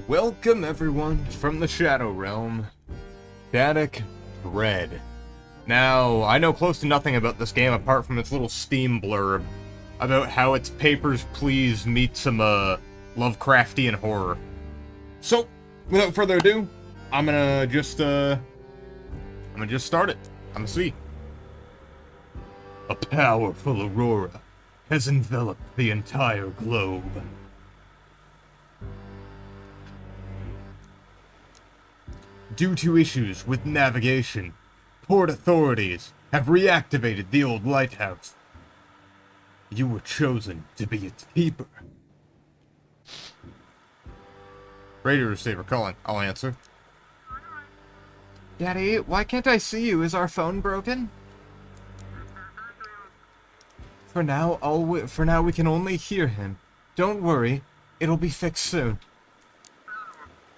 Welcome everyone from the Shadow Realm, Static Dread. Now, I know close to nothing about this game apart from its little Steam blurb about how it's Papers, Please meets some Lovecraftian horror. So, without further ado, I'm gonna just start it. I'm gonna see. A powerful aurora has enveloped the entire globe. Due to issues with navigation, port authorities have reactivated the old lighthouse. You were chosen to be its keeper. Radio receiver calling. I'll answer. Daddy, why can't I see you? Is our phone broken? For now we can only hear him. Don't worry, it'll be fixed soon.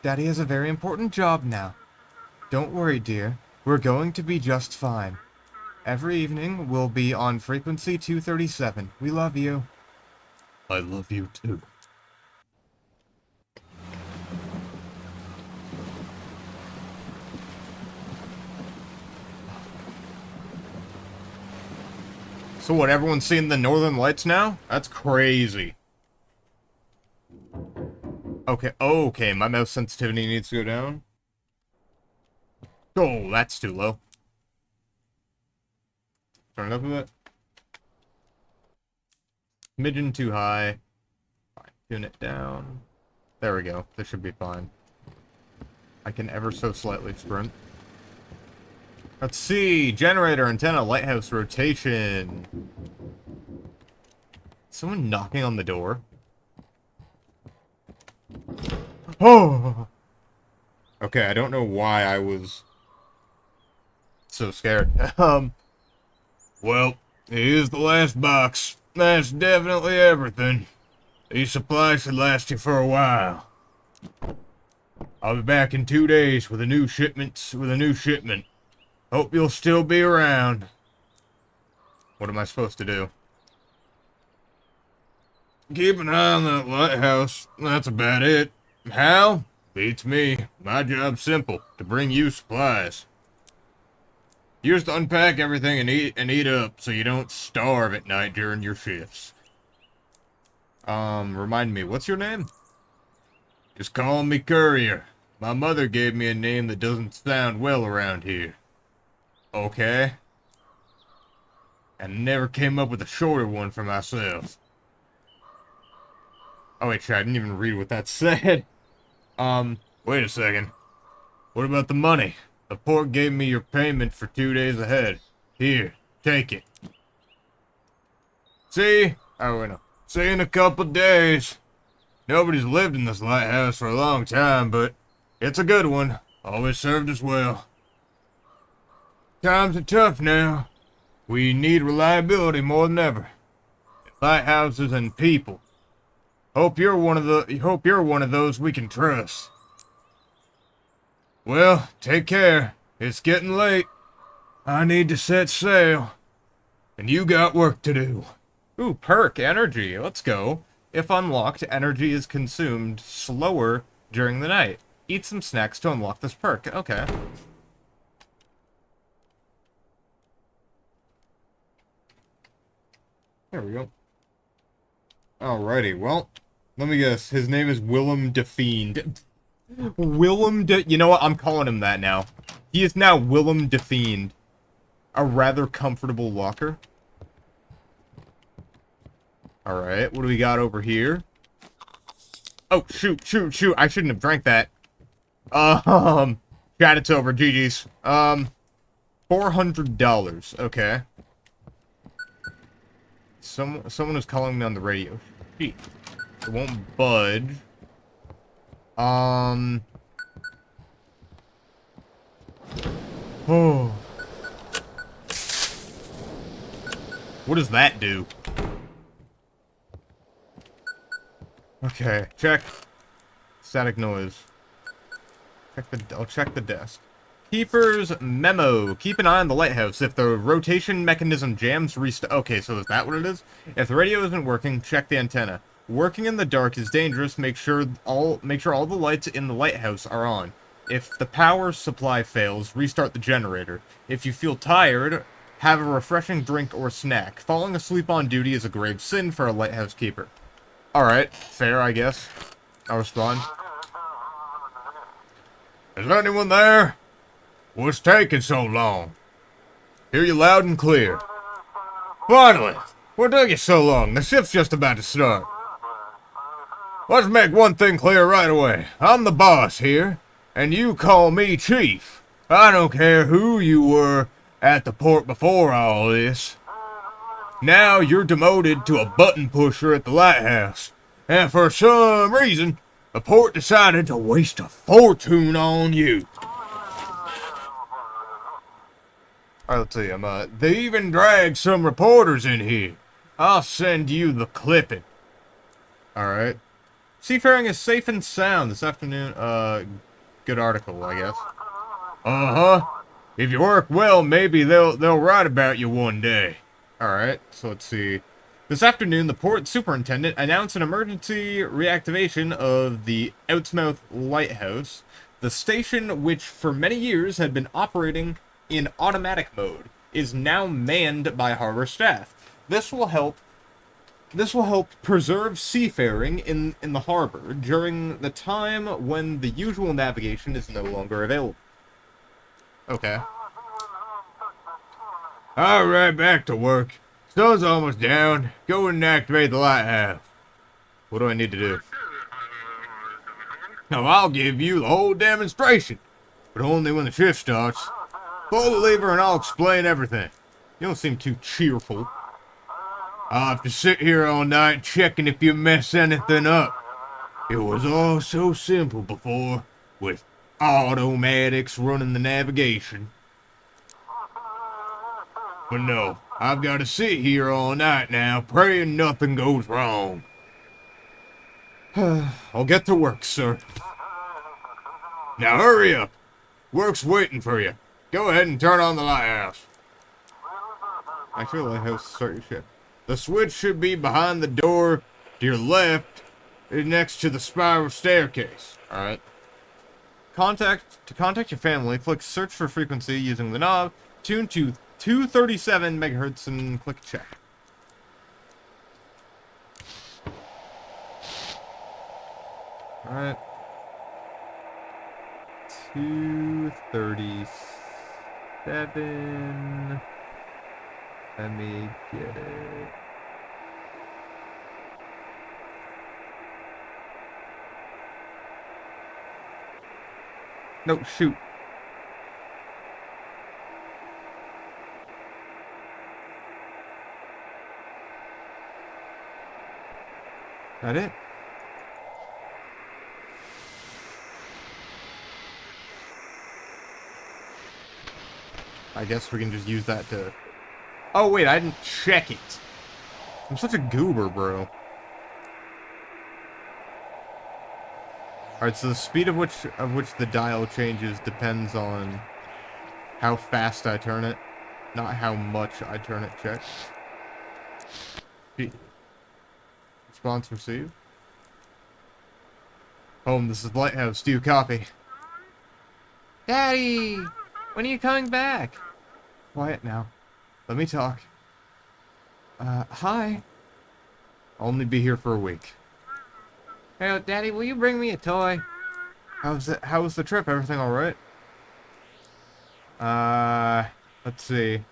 Daddy has a very important job now. Don't worry, dear. We're going to be just fine. Every evening, we'll be on frequency 237. We love you. I love you too. So what, everyone's seeing the Northern Lights now? That's crazy. Okay, my mouse sensitivity needs to go down. Oh, that's too low. Turn it up a bit. Midgen too high. Fine. Tune it down. There we go. This should be fine. I can ever so slightly sprint. Let's see. Generator, antenna, lighthouse rotation. Someone knocking on the door? Oh! Okay, I don't know why I was so scared. Well, here's the last box. That's definitely everything. These supplies should last you for a while. I'll be back in 2 days with a new shipment. Hope you'll still be around. What am I supposed to do? Keep an eye on that lighthouse. That's about it. How? Beats me. My job's simple. To bring you supplies. Here's to unpack everything and eat up so you don't starve at night during your shifts. Remind me, what's your name? Just call me Courier. My mother gave me a name that doesn't sound well around here. Okay. And never came up with a shorter one for myself. Oh wait, I didn't even read what that said. Wait a second. What about the money? The port gave me your payment for 2 days ahead. Here, take it. See? Oh, wait, no. See you in a couple days. Nobody's lived in this lighthouse for a long time, but it's a good one. Always served us well. Times are tough now. We need reliability more than ever. Lighthouses and people. Hope you're one of those we can trust. Well, take care. It's getting late. I need to set sail. And you got work to do. Ooh, perk, energy. Let's go. If unlocked, energy is consumed slower during the night. Eat some snacks to unlock this perk. Okay. There we go. Alrighty, well, let me guess. His name is Willem de Fiend. You know what? I'm calling him that now. He is now Willem de Fiend. A rather comfortable locker. Alright, what do we got over here? Oh, shoot. I shouldn't have drank that. Chat, it's over. GG's. $400. Okay. Someone is calling me on the radio. Gee. It won't budge. Oh. What does that do? Okay, check. Static noise. I'll check the desk. Keeper's memo. Keep an eye on the lighthouse. If the rotation mechanism jams, restart. Okay, so is that what it is? If the radio isn't working, check the antenna. Working in the dark is dangerous. Make sure all the lights in the lighthouse are on. If the power supply fails, restart the generator. If you feel tired, have a refreshing drink or snack. Falling asleep on duty is a grave sin for a lighthouse keeper. Alright, fair, I guess. I'll respond. Is anyone there? What's taking so long? Hear you loud and clear. Finally! What took you so long? The shift's just about to start. Let's make one thing clear right away. I'm the boss here, and you call me chief. I don't care who you were at the port before all this. Now you're demoted to a button pusher at the lighthouse, and for some reason, the port decided to waste a fortune on you. Alright, let's see, they even dragged some reporters in here. I'll send you the clipping. Alright. Seafaring is safe and sound this afternoon. Good article, I guess. Uh-huh. If you work well, maybe they'll write about you one day. Alright, so let's see. This afternoon, the port superintendent announced an emergency reactivation of the Outsmouth Lighthouse, the station which for many years had been operating in automatic mode, is now manned by harbor staff. This will help preserve seafaring in the harbor during the time when the usual navigation is no longer available. Okay. Alright, back to work. Sun's almost down. Go and activate the lighthouse. What do I need to do? Now, I'll give you the whole demonstration, but only when the shift starts. Pull the lever and I'll explain everything. You don't seem too cheerful. I'll have to sit here all night checking if you mess anything up. It was all so simple before, with automatics running the navigation. But no, I've got to sit here all night now, praying nothing goes wrong. I'll get to work, sir. Now hurry up. Work's waiting for you. Go ahead and turn on the lighthouse. Actually, the lighthouse, start your ship. The switch should be behind the door to your left, next to the spiral staircase. Alright. To contact your family, click search for frequency using the knob, tune to 237 megahertz, and click check. Alright. 237. Let me get it. No, shoot. That it? I guess we can just use that to... Oh, wait, I didn't check it. I'm such a goober, bro. Alright, so the speed of which the dial changes depends on how fast I turn it, not how much I turn it. Check. Response received. Home, this is Lighthouse. Do you copy? Daddy! When are you coming back? Quiet now. Let me talk. Hi. I'll only be here for a week. Hey, Daddy, will you bring me a toy? How was the trip? Everything alright? Let's see.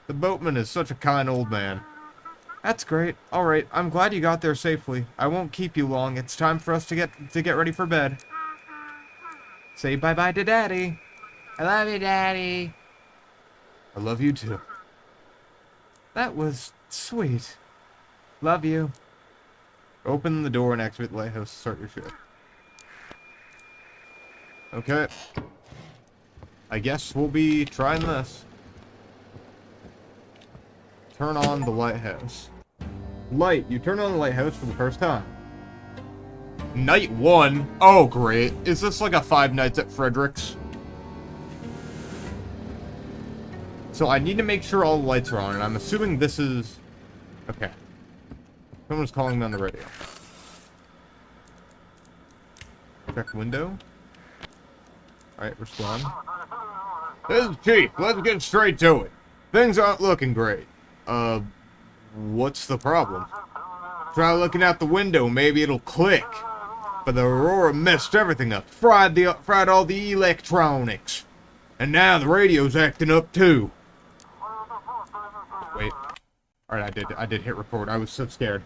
The boatman is such a kind old man. That's great. Alright, I'm glad you got there safely. I won't keep you long. It's time for us to get ready for bed. Say bye-bye to Daddy. I love you, Daddy. I love you too. That was sweet. Love you. Open the door and activate the lighthouse to start your ship. Okay. I guess we'll be trying this. Turn on the lighthouse. Light. You turn on the lighthouse for the first time. Night 1? Oh, great. Is this like a Five Nights at Frederick's? So I need to make sure all the lights are on, and I'm assuming this is... Okay. Someone's calling me on the radio. Check window. Alright, respond. This is Chief. Let's get straight to it. Things aren't looking great. What's the problem? Try looking out the window, maybe it'll click. But the Aurora messed everything up. Fried all the electronics. And now the radio's acting up too. Wait. Alright, I did hit record. I was so scared.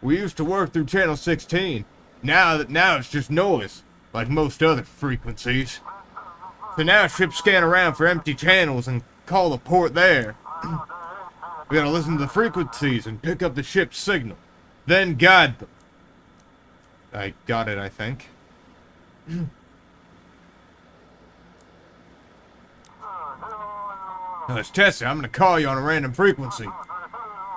We used to work through channel 16. Now it's just noise, like most other frequencies. So now ships scan around for empty channels and call the port there. We gotta listen to the frequencies and pick up the ship's signal. Then guide them. I got it, I think. Now let's test it. I'm gonna call you on a random frequency.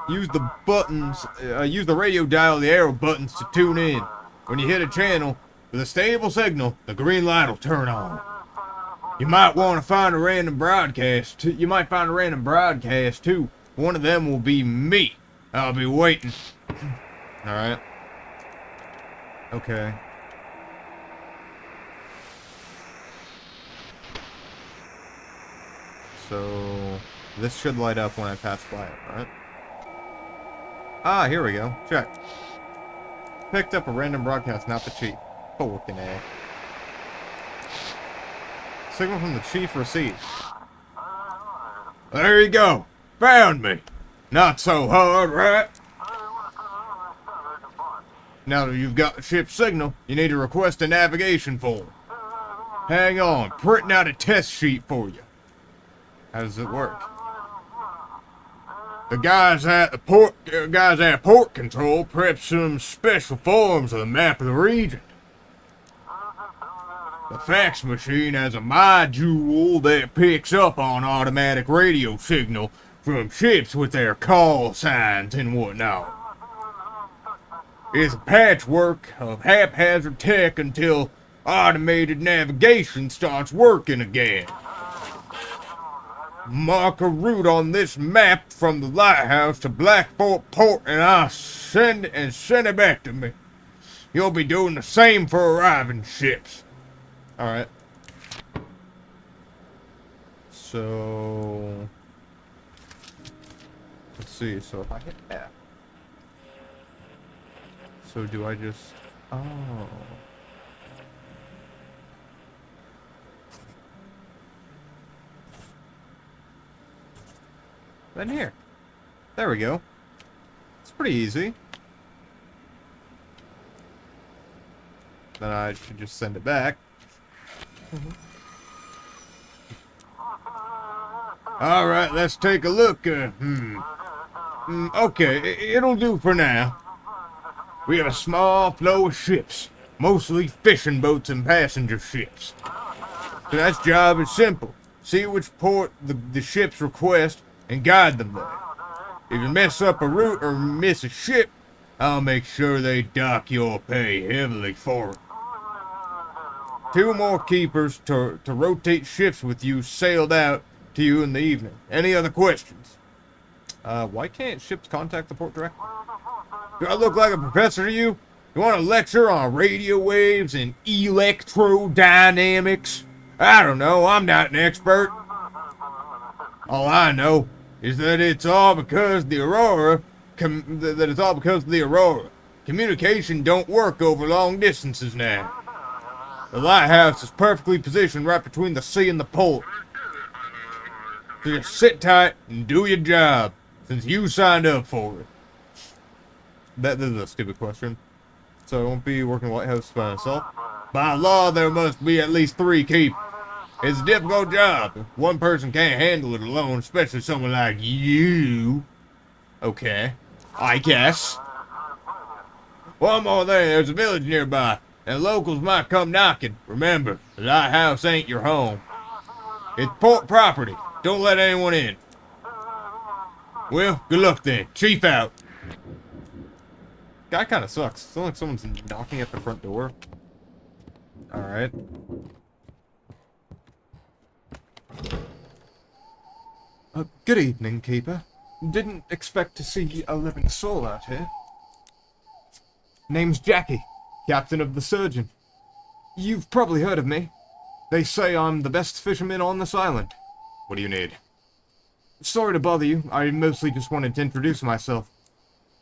Use the buttons, use the radio dial, the arrow buttons to tune in. When you hit a channel with a stable signal, the green light will turn on. You might want to find a random broadcast. You might find a random broadcast too. One of them will be me. I'll be waiting. Alright. Okay. So, this should light up when I pass by it, right? Ah, here we go. Check. Picked up a random broadcast, not the chief. Fucking A. Signal from the chief received. There you go. Found me. Not so hard, right? Now that you've got the ship's signal, you need to request a navigation form. Hang on, printing out a test sheet for you. How does it work? The guys at port control prep some special forms of the map of the region. The fax machine has a module that picks up on automatic radio signal from ships with their call signs and whatnot. It's a patchwork of haphazard tech until automated navigation starts working again. Mark a route on this map from the Lighthouse to Blackport Port and I'll send it back to me. You'll be doing the same for arriving ships. Alright. So... let's see, so if I hit F... so do I just... oh... then here. There we go. It's pretty easy. Then I should just send it back. Alright, let's take a look. Okay, it'll do for now. We have a small flow of ships, mostly fishing boats and passenger ships. So that job is simple. See which port the ships request and guide them there. If you mess up a route or miss a ship, I'll make sure they dock your pay heavily for it. 2 more keepers to rotate shifts with you sailed out to you in the evening. Any other questions? Why can't ships contact the port directly? Do I look like a professor to you? You want a lecture on radio waves and electrodynamics? I don't know, I'm not an expert. All I know is that it's all because the Aurora, Communication don't work over long distances now. The lighthouse is perfectly positioned right between the sea and the port. So just sit tight and do your job, since you signed up for it. This is a stupid question. So I won't be working the lighthouse by myself? By law, there must be at least 3 keepers. It's a difficult job. One person can't handle it alone, especially someone like you. Okay, I guess. One more thing, there's a village nearby, and locals might come knocking. Remember, the lighthouse ain't your home. It's port property. Don't let anyone in. Well, good luck then. Chief out. Guy kinda sucks. It's like someone's knocking at the front door. Alright. Good evening, Keeper. Didn't expect to see a living soul out here. Name's Jackie, captain of the Surgeon. You've probably heard of me. They say I'm the best fisherman on this island. What do you need? Sorry to bother you, I mostly just wanted to introduce myself.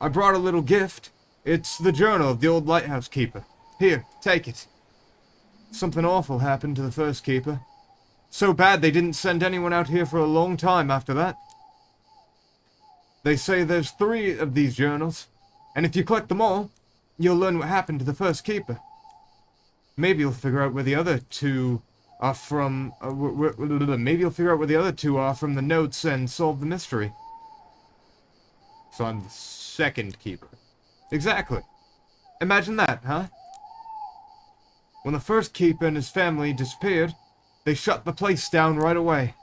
I brought a little gift. It's the journal of the old lighthouse keeper. Here, take it. Something awful happened to the first keeper. So bad they didn't send anyone out here for a long time after that. They say there's 3 of these journals, and if you collect them all, you'll learn what happened to the first keeper. Maybe you'll figure out where the other 2 are from. Maybe you'll figure out where the other 2 are from the notes and solve the mystery. So I'm the second keeper. Exactly. Imagine that, huh? When the first keeper and his family disappeared, they shut the place down right away.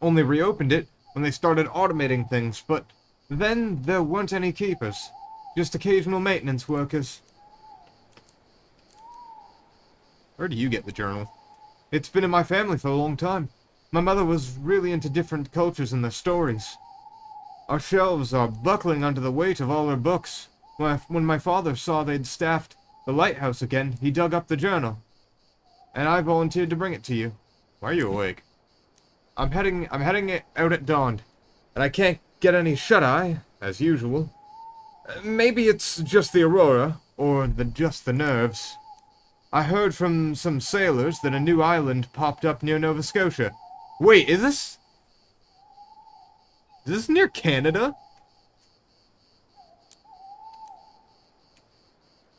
Only reopened it when they started automating things, but then there weren't any keepers. Just occasional maintenance workers. Where do you get the journal? It's been in my family for a long time. My mother was really into different cultures and their stories. Our shelves are buckling under the weight of all her books. When my father saw they'd staffed the lighthouse again, he dug up the journal. And I volunteered to bring it to you. Why are you awake? I'm heading out at dawn. And I can't get any shut-eye, as usual. Maybe it's just the aurora, or just the nerves. I heard from some sailors that a new island popped up near Nova Scotia. Wait, is this near Canada?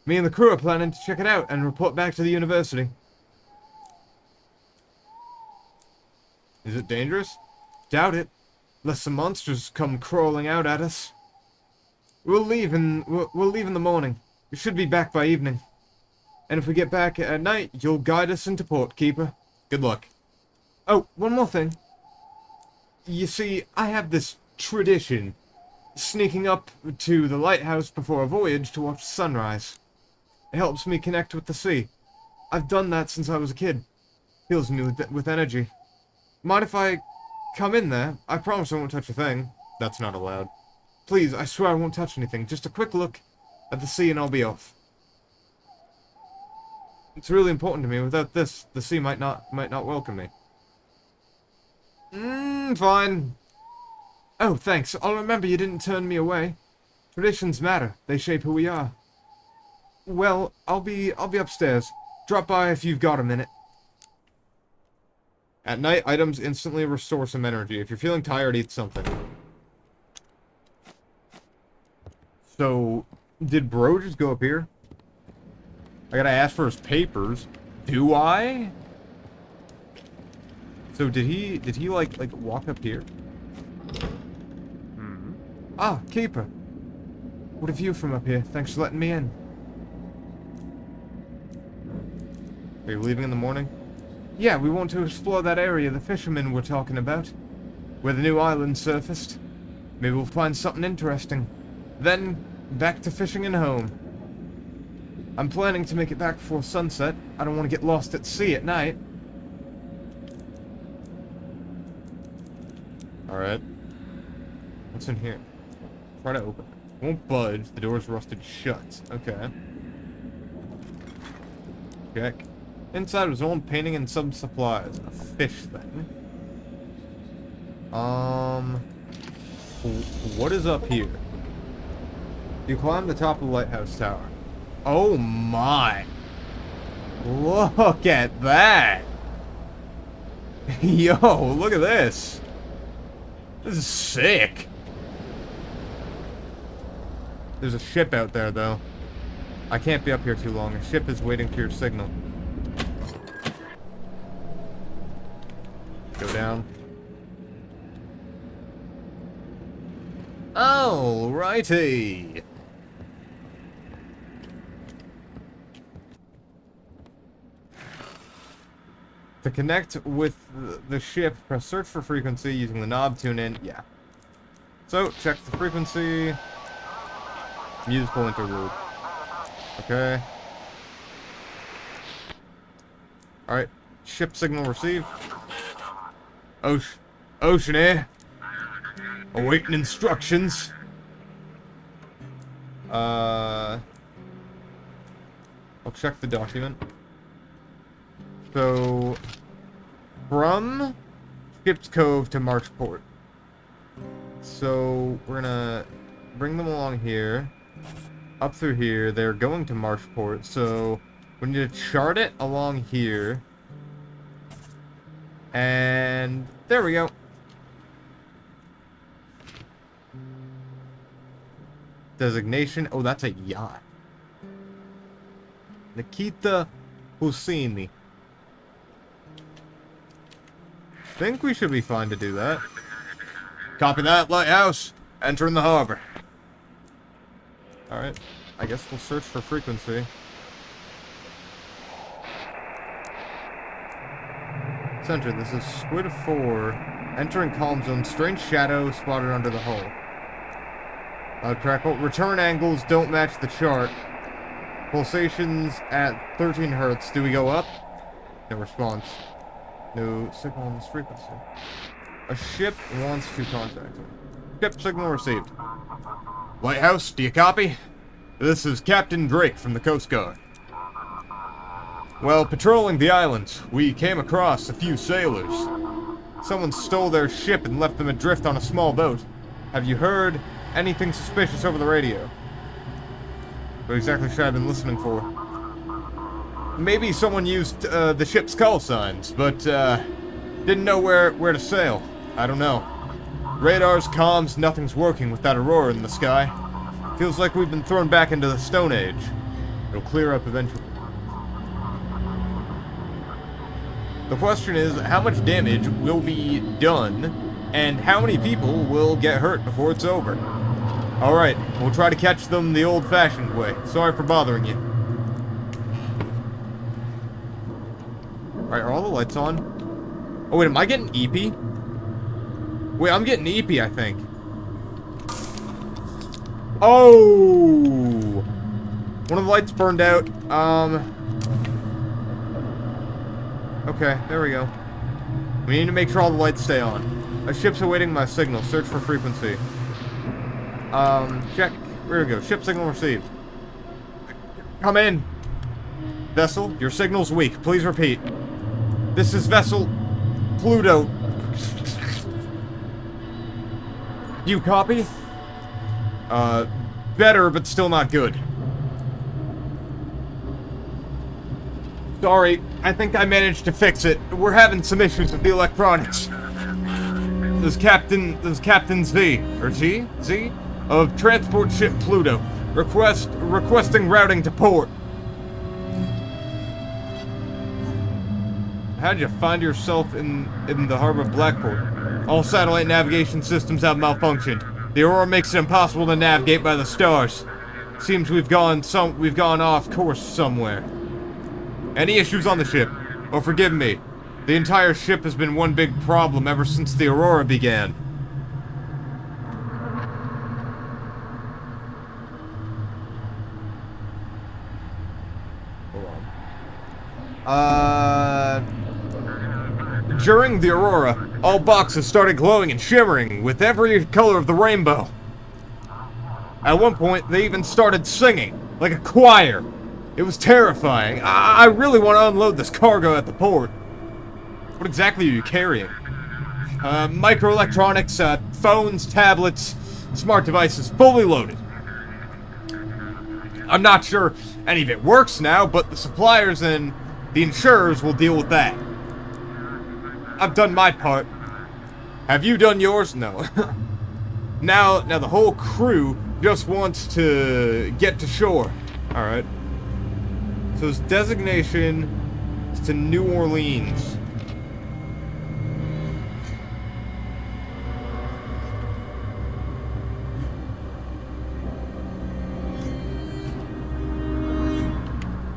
Me and the crew are planning to check it out and report back to the university. Is it dangerous? Doubt it. Unless some monsters come crawling out at us. We'll leave in the morning. We should be back by evening. And if we get back at night, you'll guide us into port, Keeper. Good luck. Oh, one more thing. You see, I have this tradition. Sneaking up to the lighthouse before a voyage to watch sunrise. It helps me connect with the sea. I've done that since I was a kid. Fills me with energy. Mind if I come in there? I promise I won't touch a thing. That's not allowed. Please, I swear I won't touch anything. Just a quick look at the sea and I'll be off. It's really important to me. Without this, the sea might not welcome me. Fine. Oh, thanks. I'll remember you didn't turn me away. Traditions matter. They shape who we are. Well, I'll be upstairs. Drop by if you've got a minute. At night, items instantly restore some energy. If you're feeling tired, eat something. So, did bro just go up here? I gotta ask for his papers. Do I? So did he like walk up here? Ah, Keeper. What a view from up here. Thanks for letting me in. Are you leaving in the morning? Yeah, we want to explore that area the fishermen were talking about. Where the new island surfaced. Maybe we'll find something interesting. Then, back to fishing and home. I'm planning to make it back before sunset. I don't want to get lost at sea at night. Alright. What's in here? Try to open it. Won't budge. The door's rusted shut. Okay. Check. Inside was an old painting and some supplies. A fish thing. What is up here? You climb the top of the lighthouse tower. Oh my! Look at that! Yo, look at this! This is sick! There's a ship out there, though. I can't be up here too long. A ship is waiting for your signal. Go down. Alrighty! To connect with the ship, press search for frequency using the knob, tune in, yeah. So, check the frequency. Musical interlude. Okay. Alright, ship signal received. Ocean air. Awaiting instructions. I'll check the document. So, from Skip's Cove to Marchport. So, we're gonna bring them along here. Up through here. They're going to Marchport, so we need to chart it along here. And there we go. Designation. Oh, that's a yacht. Nikita Husseini. Think we should be fine to do that. Copy that, Lighthouse. Entering the harbor. Alright. I guess we'll search for frequency. Center, this is Squid 4. Entering column zone. Strange shadow spotted under the hull. Crackle. Return angles don't match the chart. Pulsations at 13 hertz. Do we go up? No response. No signal on this frequency. A ship wants to contact him. Ship signal received. Lighthouse, do you copy? This is Captain Drake from the Coast Guard. While patrolling the islands, we came across a few sailors. Someone stole their ship and left them adrift on a small boat. Have you heard anything suspicious over the radio? What exactly should I have been listening for? Maybe someone used the ship's call signs, but didn't know where to sail. I don't know. Radars, comms, nothing's working with that aurora in the sky. Feels like we've been thrown back into the Stone Age. It'll clear up eventually. The question is, how much damage will be done, and how many people will get hurt before it's over? Alright, we'll try to catch them the old-fashioned way. Sorry for bothering you. Alright, are all the lights on? Oh wait, am I getting EP? Wait, I'm getting EP, I think. Oh! One of the lights burned out. Okay, there we go. We need to make sure all the lights stay on. A ship's awaiting my signal. Search for frequency. Check. There we go. Ship signal received. Come in. Vessel, your signal's weak. Please repeat. This is Vessel Pluto. You copy? Better, but still not good. Sorry, I think I managed to fix it. We're having some issues with the electronics. This is Captain Z, or Z? Of transport ship Pluto. Requesting routing to port. How'd you find yourself in the harbor of Blackport? All satellite navigation systems have malfunctioned. The aurora makes it impossible to navigate by the stars. Seems we've gone off course somewhere. Any issues on the ship? Oh, forgive me. The entire ship has been one big problem ever since the aurora began. Hold on. During the aurora, all boxes started glowing and shimmering with every color of the rainbow. At one point, they even started singing, like a choir. It was terrifying. I really want to unload this cargo at the port. What exactly are you carrying? Microelectronics, phones, tablets, smart devices, fully loaded. I'm not sure any of it works now, but the suppliers and the insurers will deal with that. I've done my part. Have you done yours? No. Now the whole crew just wants to get to shore. Alright. So his designation is to New Orleans.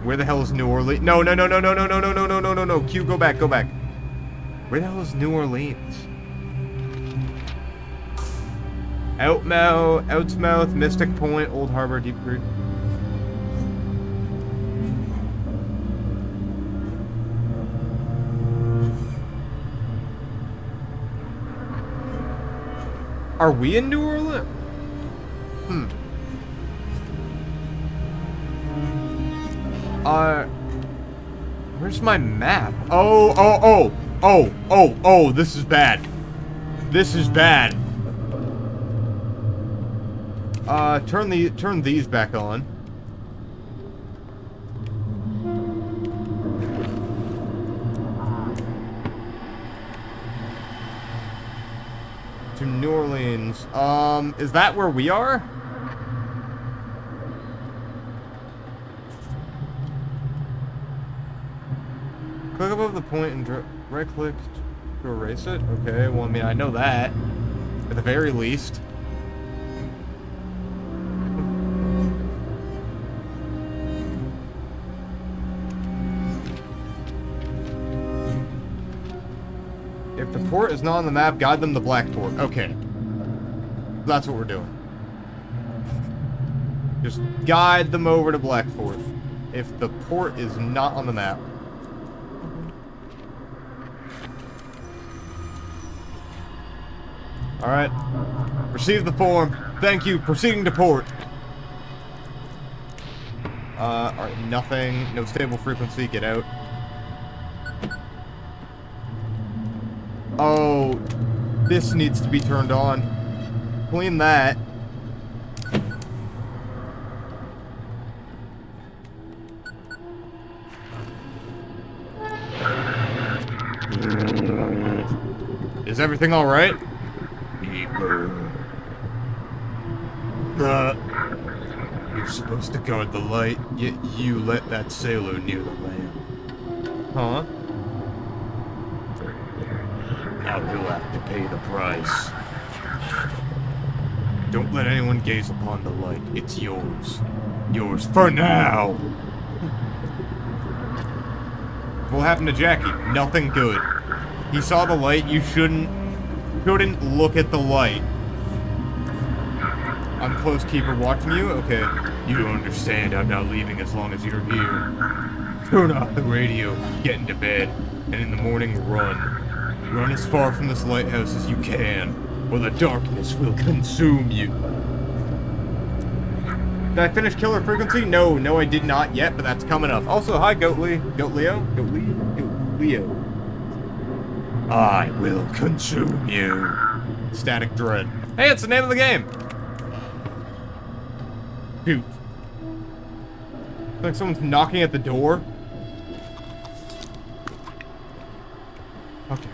Where the hell is New Orleans? No. Q, go back. Where the hell is New Orleans? Outsmouth, Mystic Point, Old Harbor, Deep Creek. Are we in New Orleans? Where's my map? Oh, this is bad. This is bad. Turn these back on. To New Orleans. Is that where we are? Click above the point and right click to erase it? Okay, well, I mean, I know that. At the very least. If the port is not on the map, guide them to black port. Okay. That's what we're doing. Just guide them over to black port. If the port is not on the map. Alright. Receive the form. Thank you. Proceeding to port. Alright, nothing. No stable frequency. Get out. Oh, this needs to be turned on. Clean that. Is everything alright? You're supposed to guard the light, yet you let that sailor near the lamp. Huh? Now he'll have to pay the price. Don't let anyone gaze upon the light. It's yours. Yours for now! What happened to Jackie? Nothing good. He saw the light. You shouldn't look at the light. I'm close keeper watching you? Okay. You don't understand. I'm not leaving as long as you're here. Turn off the radio, get into bed, and in the morning run. Run as far from this lighthouse as you can, or the darkness will consume you. Did I finish Killer Frequency? No, I did not yet, but that's coming up. Also, hi, Goat Leo. Goat Leo. I will consume you. Static Dread. Hey, it's the name of the game. Shoot. Like someone's knocking at the door. Okay.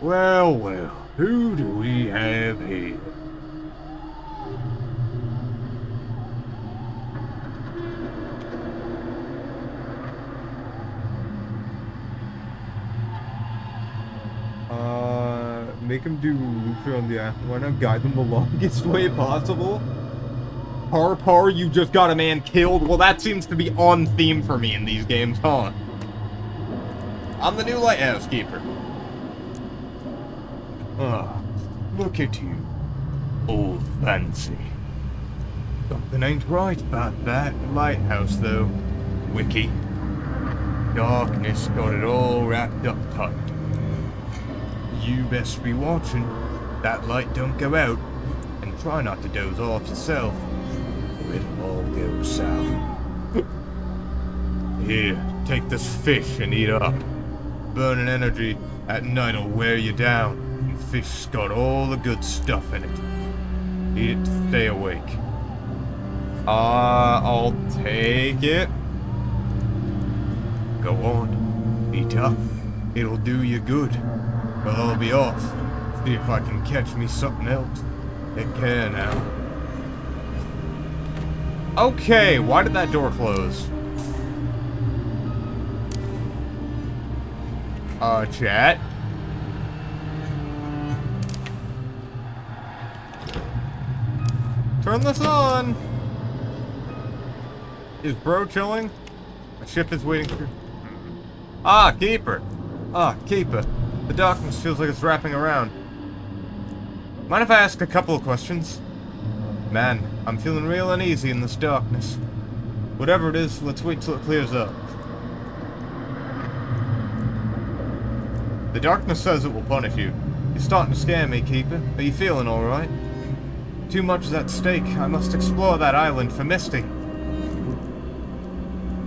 Well, who do we have here? Make him do loops around the island. Why not guide them the longest way possible? Par, you just got a man killed? Well, that seems to be on theme for me in these games, huh? I'm the new lighthouse keeper. Look at you. Old fancy. Something ain't right about that lighthouse, though. Wiki. Darkness got it all wrapped up tight. You best be watching. That light don't go out. And try not to doze off yourself. Or it'll all go south. Here, take this fish and eat up. Burning energy at night'll wear you down. And fish's got all the good stuff in it. Eat it to stay awake. I'll take it. Go on. Be tough. It'll do you good. But I'll be off. See if I can catch me something else. Take care now. Okay, why did that door close? Chat? Turn this on! Is bro chilling? My ship is waiting for... Ah, keeper! Ah, keeper. The darkness feels like it's wrapping around. Mind if I ask a couple of questions? Man, I'm feeling real uneasy in this darkness. Whatever it is, let's wait till it clears up. The darkness says it will punish you. You're starting to scare me, Keeper. Are you feeling alright? Too much is at stake. I must explore that island for Misty.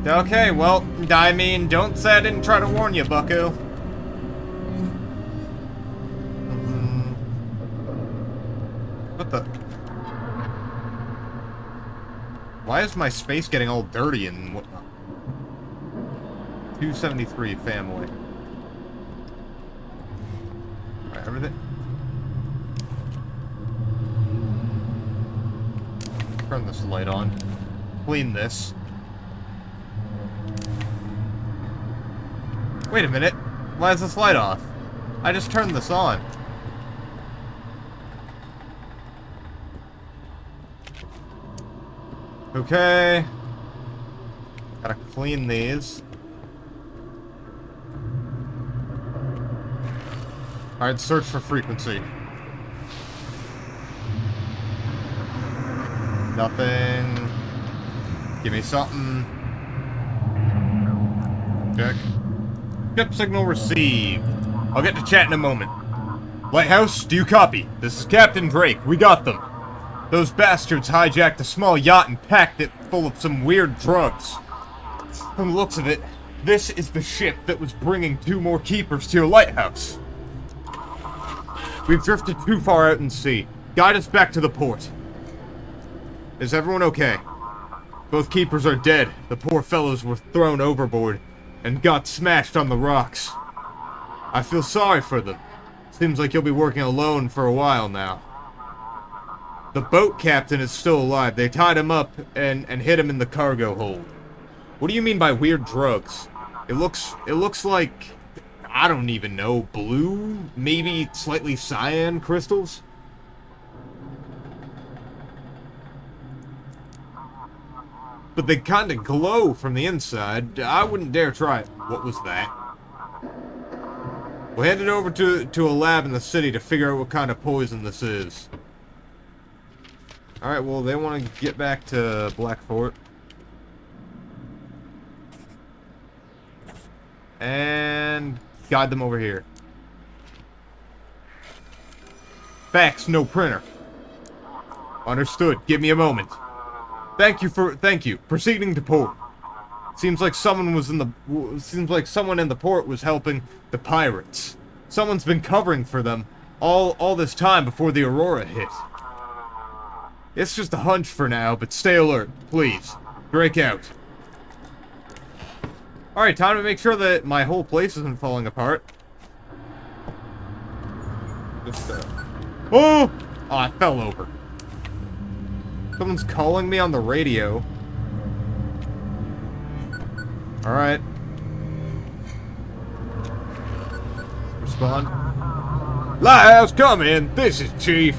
Okay, well, I mean, don't say I didn't try to warn you, bucko. What the? Why is my space getting all dirty and whatnot? 273 family. Alright, everything. Turn this light on. Clean this. Wait a minute. Why is this light off? I just turned this on. Okay. Gotta clean these. Alright, search for frequency. Nothing. Give me something. Check. Ship signal received. I'll get to chat in a moment. Lighthouse, do you copy? This is Captain Drake. We got them. Those bastards hijacked a small yacht and packed it full of some weird drugs. From the looks of it, this is the ship that was bringing 2 more keepers to your lighthouse. We've drifted too far out in sea. Guide us back to the port. Is everyone okay? Both keepers are dead. The poor fellows were thrown overboard and got smashed on the rocks. I feel sorry for them. Seems like you'll be working alone for a while now. The boat captain is still alive. They tied him up and hid him in the cargo hold. What do you mean by weird drugs? It looks like, I don't even know, blue? Maybe slightly cyan crystals? But they kinda glow from the inside. I wouldn't dare try it. What was that? We'll hand it over to a lab in the city to figure out what kind of poison this is. Alright, well, they want to get back to Black Fort. And guide them over here. Fax, no printer. Understood. Give me a moment. Thank you. Proceeding to port. Seems like someone in the port was helping the pirates. Someone's been covering for them all this time before the Aurora hit. It's just a hunch for now, but stay alert, please. Break out. Alright, time to make sure that my whole place isn't falling apart. Just, Oh! Oh, I fell over. Someone's calling me on the radio. Alright. Respond. Lighthouse, come in. This is Chief.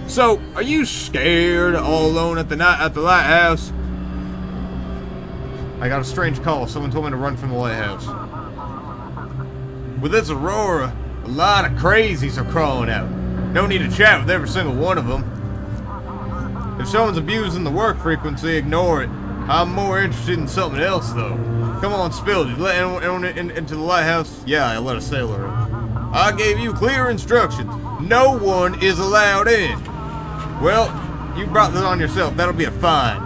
So, are you scared all alone at the lighthouse? I got a strange call. Someone told me to run from the lighthouse. With this Aurora, a lot of crazies are crawling out. No need to chat with every single one of them. If someone's abusing the work frequency, ignore it. I'm more interested in something else, though. Come on, Spill. Did you let anyone into the lighthouse? Yeah, I let a sailor in. I gave you clear instructions. No one is allowed in. Well, you brought this on yourself. That'll be a fine.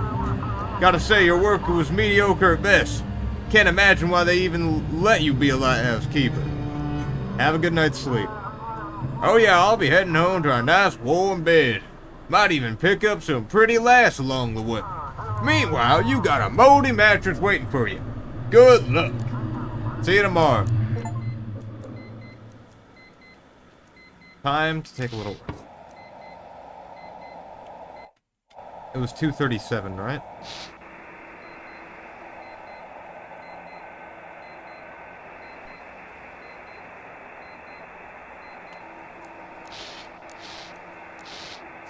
Gotta say, your work was mediocre at best. Can't imagine why they even let you be a lighthouse keeper. Have a good night's sleep. Oh yeah, I'll be heading home to a nice warm bed. Might even pick up some pretty lass along the way. Meanwhile, you got a moldy mattress waiting for you. Good luck. See you tomorrow. Time to take a little rest. It was 2:37, right?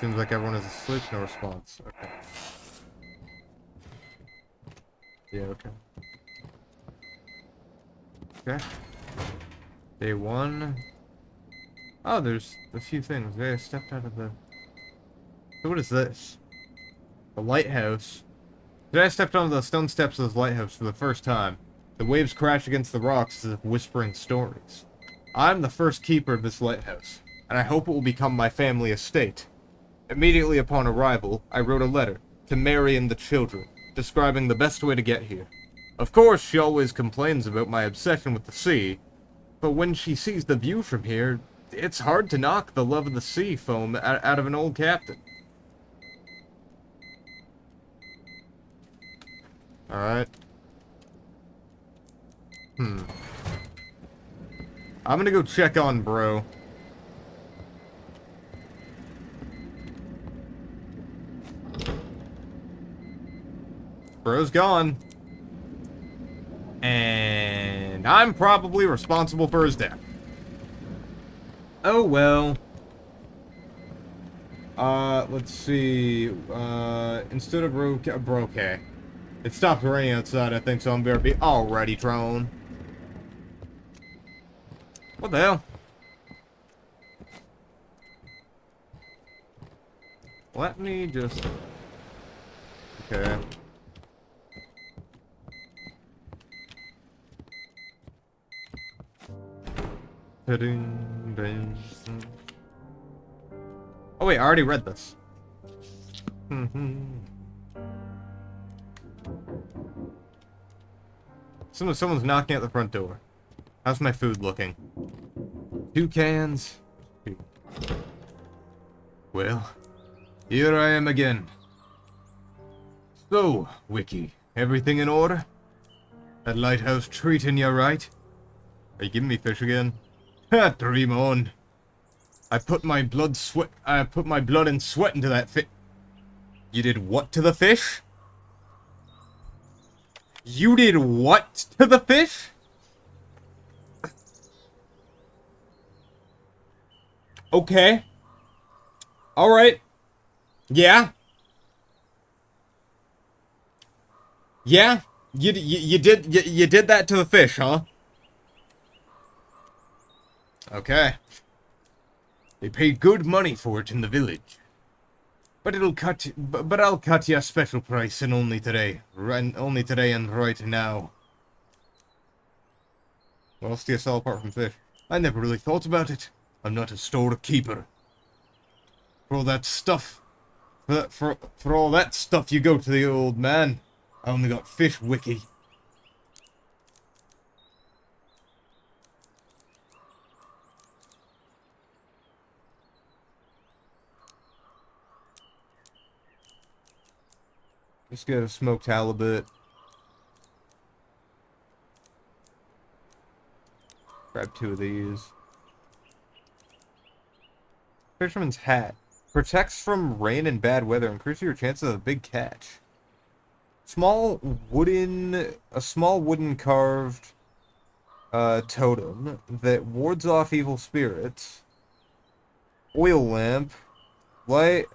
Seems like everyone is asleep, no response. Okay. Yeah, okay. Okay. Day 1. Oh, there's a few things. Maybe I stepped out of the... So what is this? The lighthouse. Today I stepped onto the stone steps of this lighthouse for the first time. The waves crash against the rocks as if whispering stories. I'm the first keeper of this lighthouse. and I hope it will become my family estate. Immediately upon arrival, I wrote a letter to Mary and the children, describing the best way to get here. Of course, she always complains about my obsession with the sea, but when she sees the view from here, it's hard to knock the love of the sea foam out of an old captain. Alright. I'm gonna go check on bro. Bro's gone. And I'm probably responsible for his death. Oh well. Let's see. Instead of okay. It stopped raining outside, I think, so I'm gonna be alrighty, Tron. What the hell? Let me just... Okay. Oh wait, I already read this. Someone's knocking at the front door. How's my food looking? 2 cans. Well, here I am again. So, Wiki, everything in order? That lighthouse treating you right? Are you giving me fish again? Ha, dream on. I put my blood and sweat into that fish. You did what to the fish? You did what to the fish? Okay. Alright. Yeah. Yeah. You did that to the fish, huh? Okay. They paid good money for it in the village. But I'll cut you a special price, and only today. Only today and right now. What else do you sell apart from fish? I never really thought about it. I'm not a storekeeper. For all that stuff... For all that stuff you go to the old man. I only got fish, Wiki. Let's get a smoked halibut. Grab 2 of these. Fisherman's hat. Protects from rain and bad weather. Increases your chances of a big catch. A small wooden carved totem that wards off evil spirits. Oil lamp. Light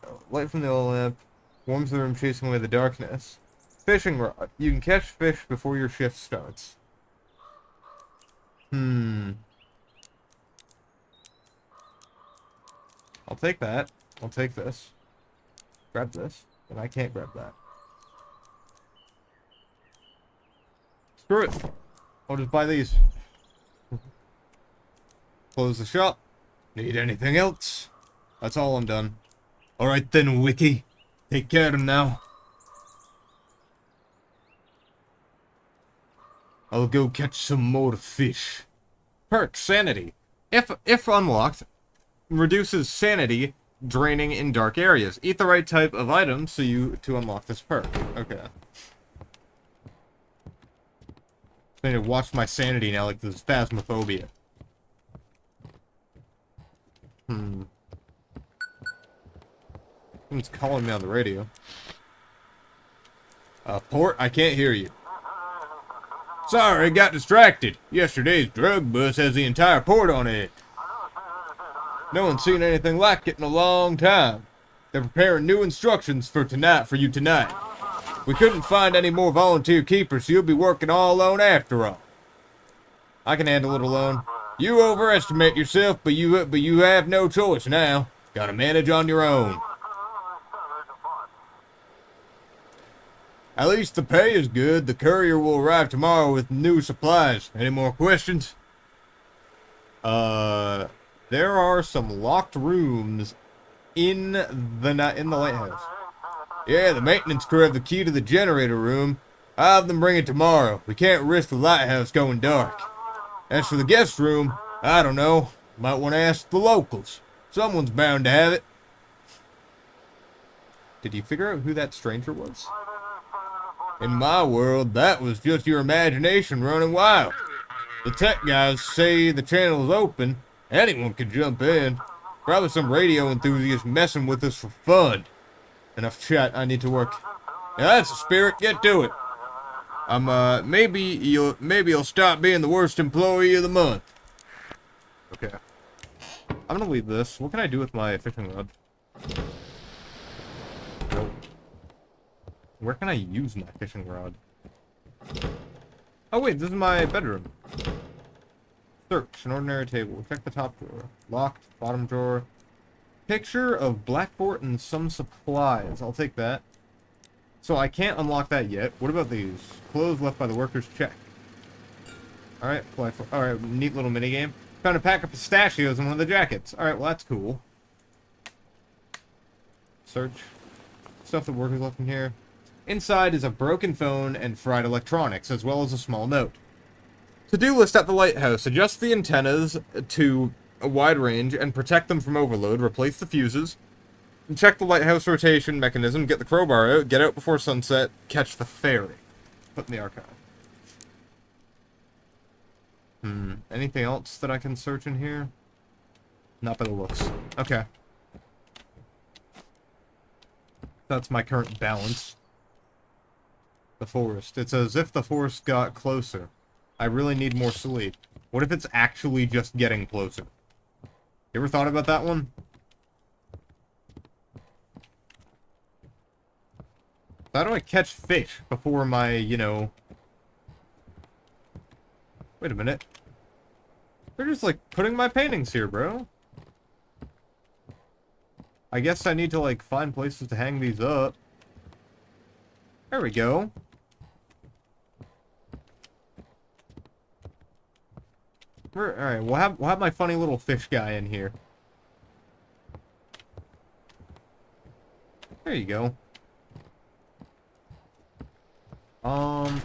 from the oil lamp. Warms the room, chasing away the darkness. Fishing rod. You can catch fish before your shift starts. I'll take that. I'll take this. Grab this. But I can't grab that. Screw it. I'll just buy these. Close the shop. Need anything else? That's all I'm done. Alright then, Wiki. Take care now. I'll go catch some more fish. Perk, sanity. If unlocked, reduces sanity draining in dark areas. Eat the right type of item to unlock this perk. Okay. I need to watch my sanity now, like this phasmophobia. Someone's calling me on the radio. Port, I can't hear you. Sorry, got distracted. Yesterday's drug bus has the entire port on it. No one's seen anything like it in a long time. They're preparing new instructions for you tonight. We couldn't find any more volunteer keepers, so you'll be working all alone after all. I can handle it alone. You overestimate yourself, but you have no choice now. Gotta manage on your own. At least the pay is good. The courier will arrive tomorrow with new supplies. Any more questions? There are some locked rooms in the lighthouse. Yeah, the maintenance crew have the key to the generator room. I'll have them bring it tomorrow. We can't risk the lighthouse going dark. As for the guest room, I don't know. Might want to ask the locals. Someone's bound to have it. Did you figure out who that stranger was? In my world, that was just your imagination running wild. The tech guys say the channel is open. Anyone could jump in. Probably some radio enthusiast messing with us for fun. Enough chat, I need to work. Yeah, that's the spirit, get to it. Maybe you'll stop being the worst employee of the month. Okay. I'm gonna leave this. What can I do with my fishing rod? Nope. Where can I use my fishing rod? Oh wait, this is my bedroom. Search an ordinary table. Check the top drawer. Locked. Bottom drawer. Picture of Blackboard and some supplies. I'll take that. So I can't unlock that yet. What about these? Clothes left by the workers. Check. Alright, alright, neat little minigame. Found a pack of pistachios in one of the jackets. Alright, well that's cool. Search. Stuff the workers left in here. Inside is a broken phone and fried electronics, as well as a small note. To-do list at the lighthouse. Adjust the antennas to a wide range and protect them from overload. Replace the fuses. And check the lighthouse rotation mechanism. Get the crowbar out. Get out before sunset. Catch the ferry. Put in the archive. Anything else that I can search in here? Not by the looks. Okay. That's my current balance. The forest. It's as if the forest got closer. I really need more sleep. What if it's actually just getting closer? You ever thought about that one? How do I catch fish before my, you know... Wait a minute. They're just, like, putting my paintings here, bro. I guess I need to, like, find places to hang these up. There we go. Alright, we'll have my funny little fish guy in here. There you go.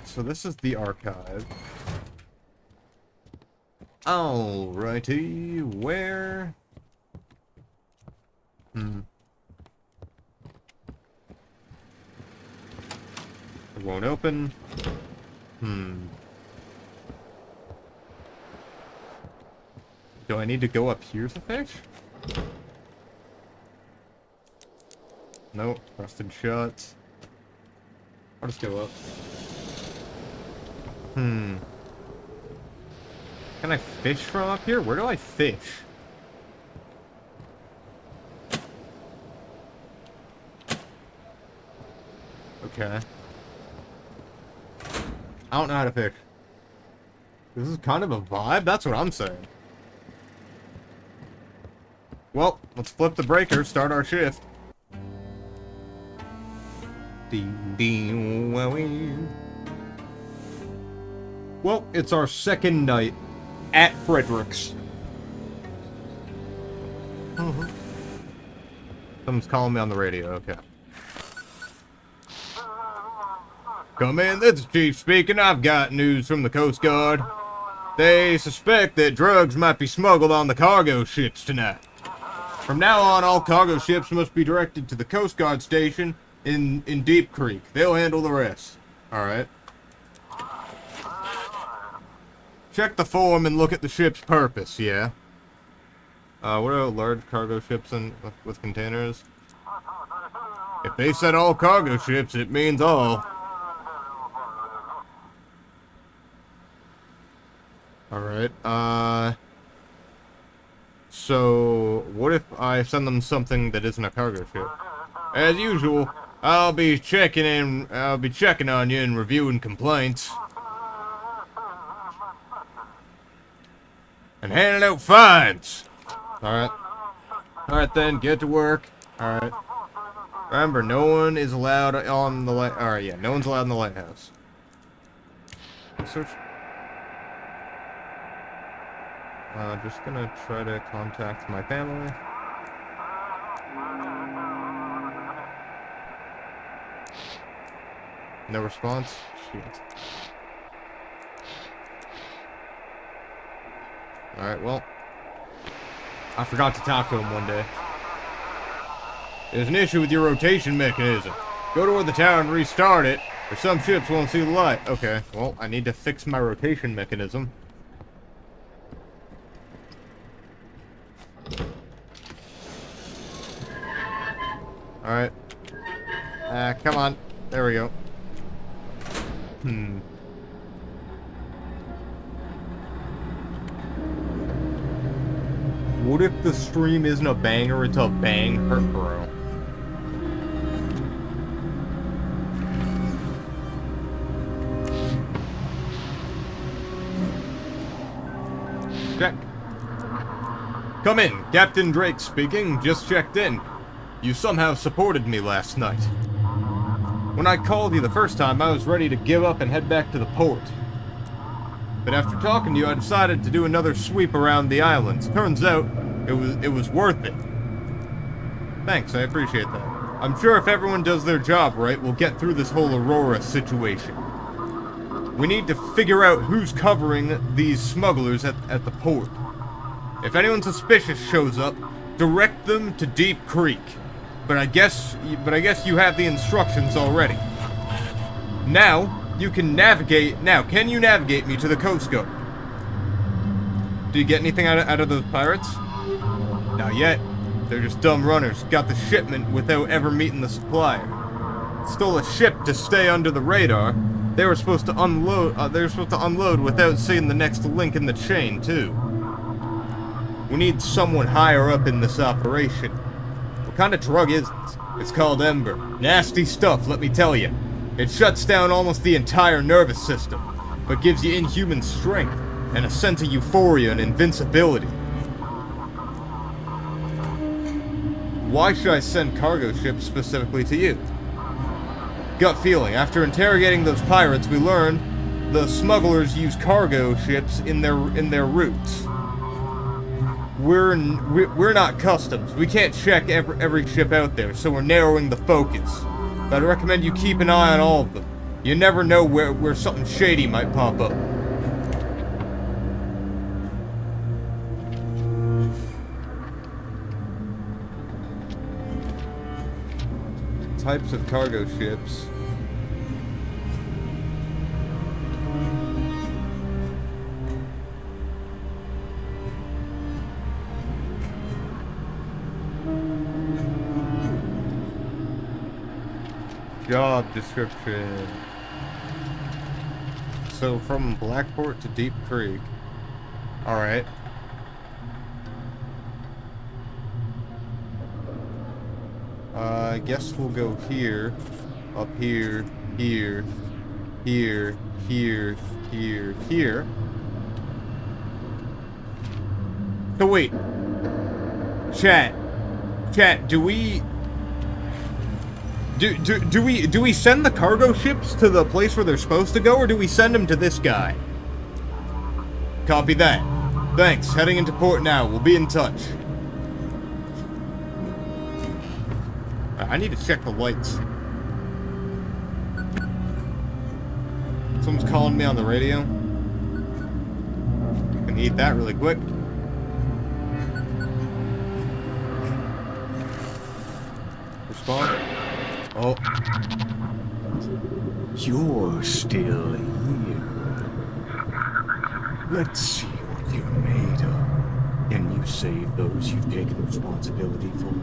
So this is the archive. Alrighty, where? It won't open. Do I need to go up here to fish? Nope, rusted shut. I'll just go up. Can I fish from up here? Where do I fish? Okay. I don't know how to fish. This is kind of a vibe? That's what I'm saying. Well, let's flip the breaker, start our shift. Well, it's our second night at Frederick's. Someone's calling me on the radio, okay. Come in, this is Chief speaking. I've got news from the Coast Guard. They suspect that drugs might be smuggled on the cargo ships tonight. From now on, all cargo ships must be directed to the Coast Guard station in Deep Creek. They'll handle the rest. Alright. Check the form and look at the ship's purpose, yeah? What are large cargo ships with containers? If they said all cargo ships, it means all. Alright, so, what if I send them something that isn't a cargo ship? As usual, I'll be checking on you and reviewing complaints. And handing out fines! Alright. Alright then, get to work. Alright. Remember, no one is allowed on the alright, yeah, no one's allowed in the lighthouse. Search. Just gonna try to contact my family. No response? Shit. Alright, well. I forgot to talk to him one day. There's an issue with your rotation mechanism. Go to the tower and restart it, or some ships won't see the light. Okay, well, I need to fix my rotation mechanism. Alright. Come on. There we go. What if the stream isn't a banger, it's a bang her, bro? Check. Come in, Captain Drake speaking, just checked in. You somehow supported me last night. When I called you the first time, I was ready to give up and head back to the port. But after talking to you, I decided to do another sweep around the islands. Turns out, it was worth it. Thanks, I appreciate that. I'm sure if everyone does their job right, we'll get through this whole Aurora situation. We need to figure out who's covering these smugglers at the port. If anyone suspicious shows up, direct them to Deep Creek. But I guess you have the instructions already. Now, you can navigate. Now, can you navigate me to the Coast Guard? Do you get anything out of those pirates? Not yet. They're just dumb runners. Got the shipment without ever meeting the supplier. Stole a ship to stay under the radar. They were supposed to unload without seeing the next link in the chain, too. We need someone higher up in this operation. What kind of drug is this? It's called Ember. Nasty stuff, let me tell you. It shuts down almost the entire nervous system, but gives you inhuman strength and a sense of euphoria and invincibility. Why should I send cargo ships specifically to you? Gut feeling. After interrogating those pirates, we learned the smugglers use cargo ships in their routes. We're not customs. We can't check every ship out there, so we're narrowing the focus. But I recommend you keep an eye on all of them. You never know where something shady might pop up. Types of cargo ships. Job description. So from Blackport to Deep Creek. Alright. I guess we'll go here, up here, here, here, here, here, here. So wait. Chat, do we send the cargo ships to the place where they're supposed to go, or do we send them to this guy? Copy that. Thanks. Heading into port now. We'll be in touch. I need to check the lights. Someone's calling me on the radio. I can eat that really quick. Respond. Oh. You're still here. Let's see what you're made of. Can you save those you've taken responsibility for?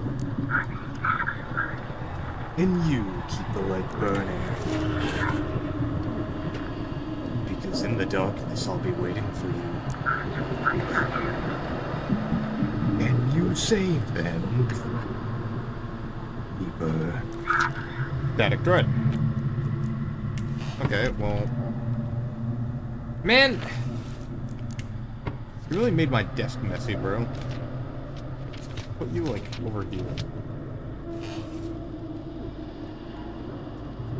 And you keep the light burning. Because in the darkness I'll be waiting for you. And you save them. Keeper. Static Dread. Okay, well... Man! You really made my desk messy, bro. Put you, like, over here.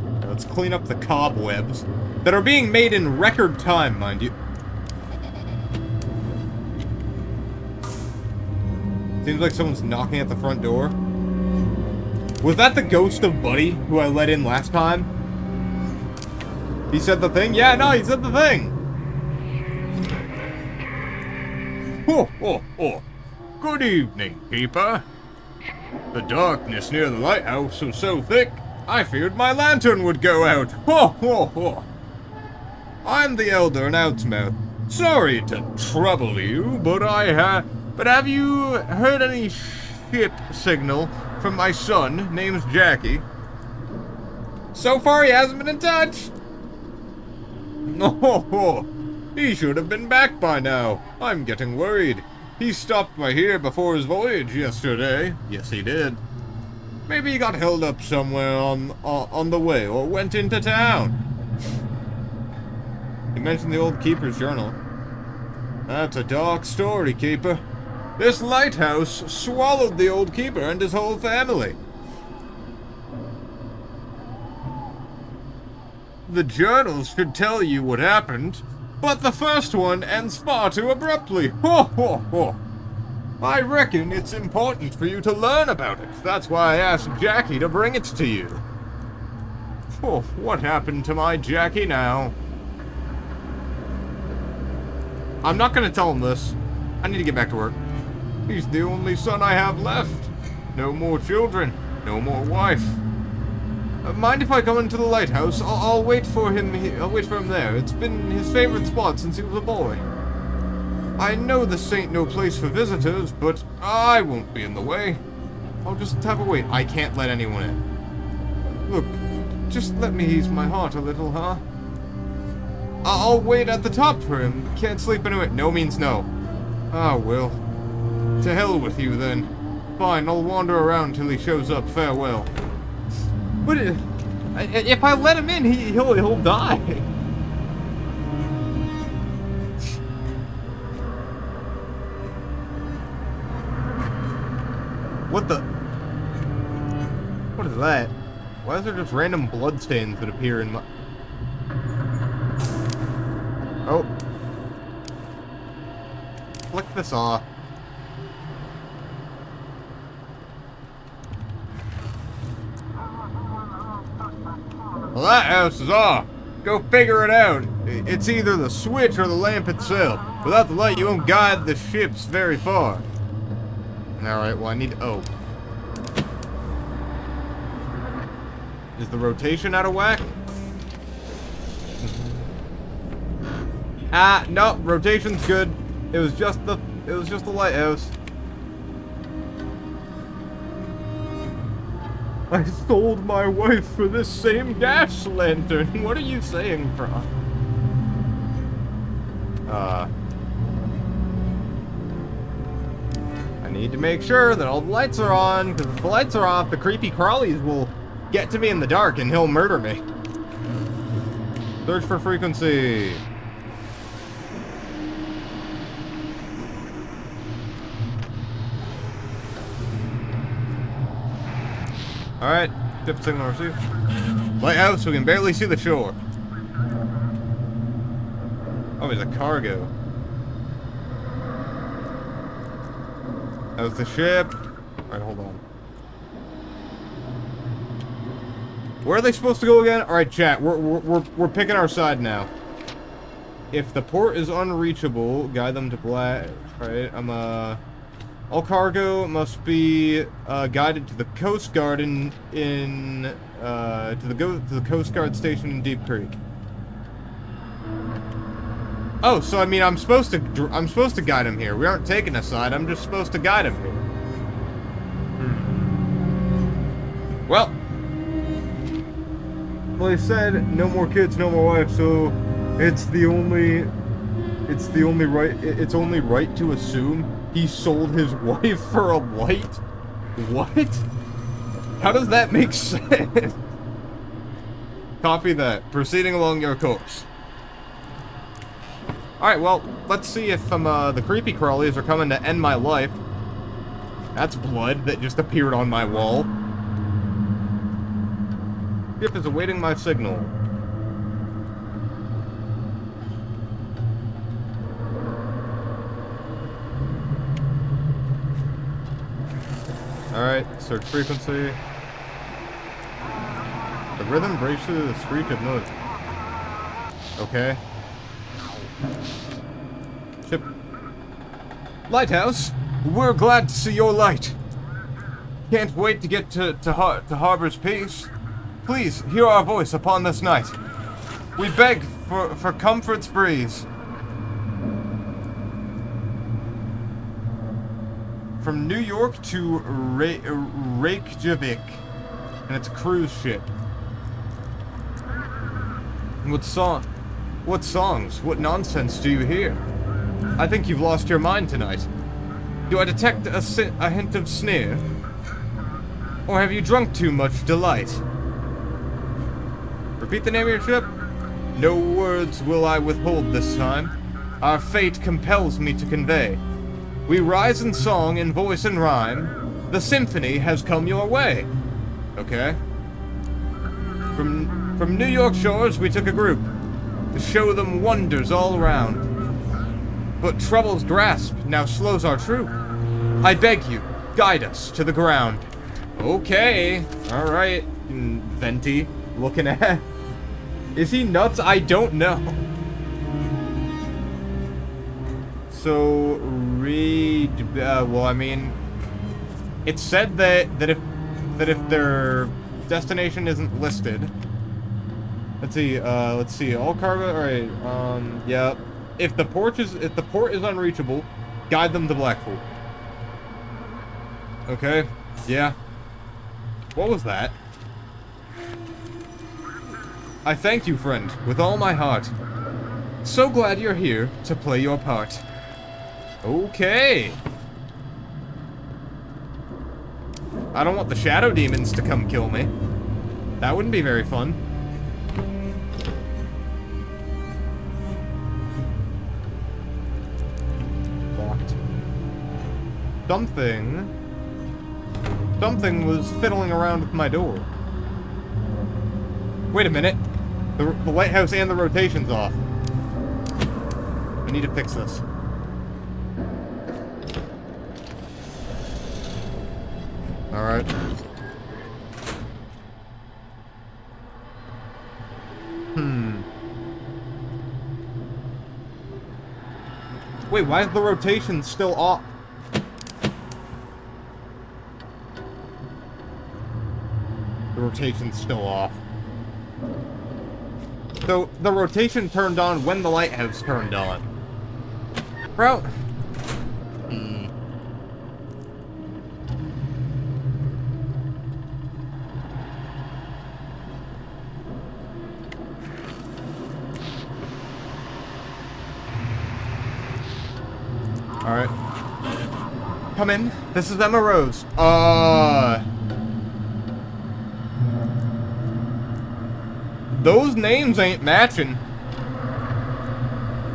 Now let's clean up the cobwebs that are being made in record time, mind you. Seems like someone's knocking at the front door. Was that the ghost of Buddy, who I let in last time? He said the thing? Yeah, no, he said the thing! Ho, ho, ho. Good evening, keeper. The darkness near the lighthouse was so thick, I feared my lantern would go out. Ho, ho, ho. I'm the elder in Outsmouth. Sorry to trouble you, but have you heard any ship signal from my son, name's Jackie? So far, he hasn't been in touch. Oh, he should have been back by now. I'm getting worried. He stopped by here before his voyage yesterday. Yes, he did. Maybe he got held up somewhere on the way or went into town. He mentioned the old keeper's journal. That's a dark story, keeper. This lighthouse swallowed the old keeper and his whole family. The journals should tell you what happened, but the first one ends far too abruptly. Ho, ho, ho. I reckon it's important for you to learn about it. That's why I asked Jackie to bring it to you. Oh, what happened to my Jackie now? I'm not gonna tell him this. I need to get back to work. He's the only son I have left. No more children. No more wife. Mind if I come into the lighthouse? I'll wait for him. I'll wait for him there. It's been his favorite spot since he was a boy. I know this ain't no place for visitors, but I won't be in the way. I'll just have a wait. I can't let anyone in. Look, just let me ease my heart a little, huh? I'll wait at the top for him. Can't sleep anyway. No means no. Ah, well. To hell with you, then. Fine, I'll wander around till he shows up. Farewell. But if I let him in, he'll die. What the? What is that? Why is there just random bloodstains that appear in my... Oh. Flick this off. Well, that house is off. Go figure it out. It's either the switch or the lamp itself. Without the light, you won't guide the ships very far. Alright, well, I need... Oh. Is the rotation out of whack? Ah, no, rotation's good. It was just the lighthouse. I sold my wife for this same gas lantern. What are you saying, bro? I need to make sure that all the lights are on, because if the lights are off, the creepy crawlies will get to me in the dark and he'll murder me. Search for frequency. Alright, ship signal received. Lighthouse, we can barely see the shore. Oh, there's a cargo. That was the ship. Alright, hold on. Where are they supposed to go again? Alright, chat, we're picking our side now. If the port is unreachable, guide them to black. Alright, all cargo must be guided to the Coast Guard to the Coast Guard station in Deep Creek. Oh, so I mean I'm supposed to guide him here. We aren't taking a side. I'm just supposed to guide him here. Well, he said no more kids, no more wives. So it's only right to assume he sold his wife for a light? What? How does that make sense? Copy that. Proceeding along your course. Alright, well, let's see if the creepy crawlies are coming to end my life. That's blood that just appeared on my wall. Ship is awaiting my signal. Alright, search frequency. The rhythm breaks through the screech of noise. Okay. Ship. Lighthouse, we're glad to see your light. Can't wait to get to Harbor's Peace. Please, hear our voice upon this night. We beg for comfort's breeze. From New York to Reykjavik. And it's a cruise ship. What songs? What nonsense do you hear? I think you've lost your mind tonight. Do I detect a hint of sneer? Or have you drunk too much delight? Repeat the name of your ship? No words will I withhold this time. Our fate compels me to convey. We rise in song, in voice and rhyme. The symphony has come your way. Okay. From New York shores we took a group to show them wonders all around. But trouble's grasp now slows our troop. I beg you, guide us to the ground. Okay. Alright. Venti. Looking at... Is he nuts? I don't know. So, read... well, I mean... It said that if their destination isn't listed... Let's see, all cargo... Alright, yeah. If the port is unreachable, guide them to Blackpool. Okay, yeah. What was that? I thank you, friend, with all my heart. So glad you're here to play your part. Okay. I don't want the shadow demons to come kill me. That wouldn't be very fun. Locked. Something was fiddling around with my door. Wait a minute. The lighthouse and the rotation's off. I need to fix this. Alright. Wait, why is the rotation still off? The rotation's still off. So, the rotation turned on when the lighthouse turned on. Bro. Alright. Come in. This is Emma Rose. Those names ain't matching.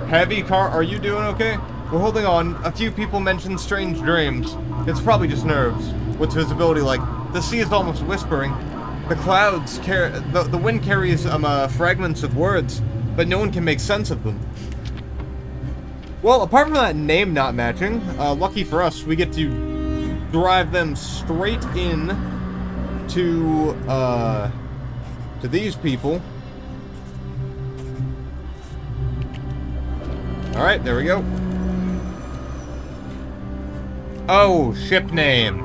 Heavy car, are you doing okay? We're holding on. A few people mentioned strange dreams. It's probably just nerves. What's visibility like? The sea is almost whispering. The clouds the wind carries fragments of words, but no one can make sense of them. Well, apart from that name not matching, lucky for us, we get to drive them straight in to these people. Alright, there we go. Oh, ship name.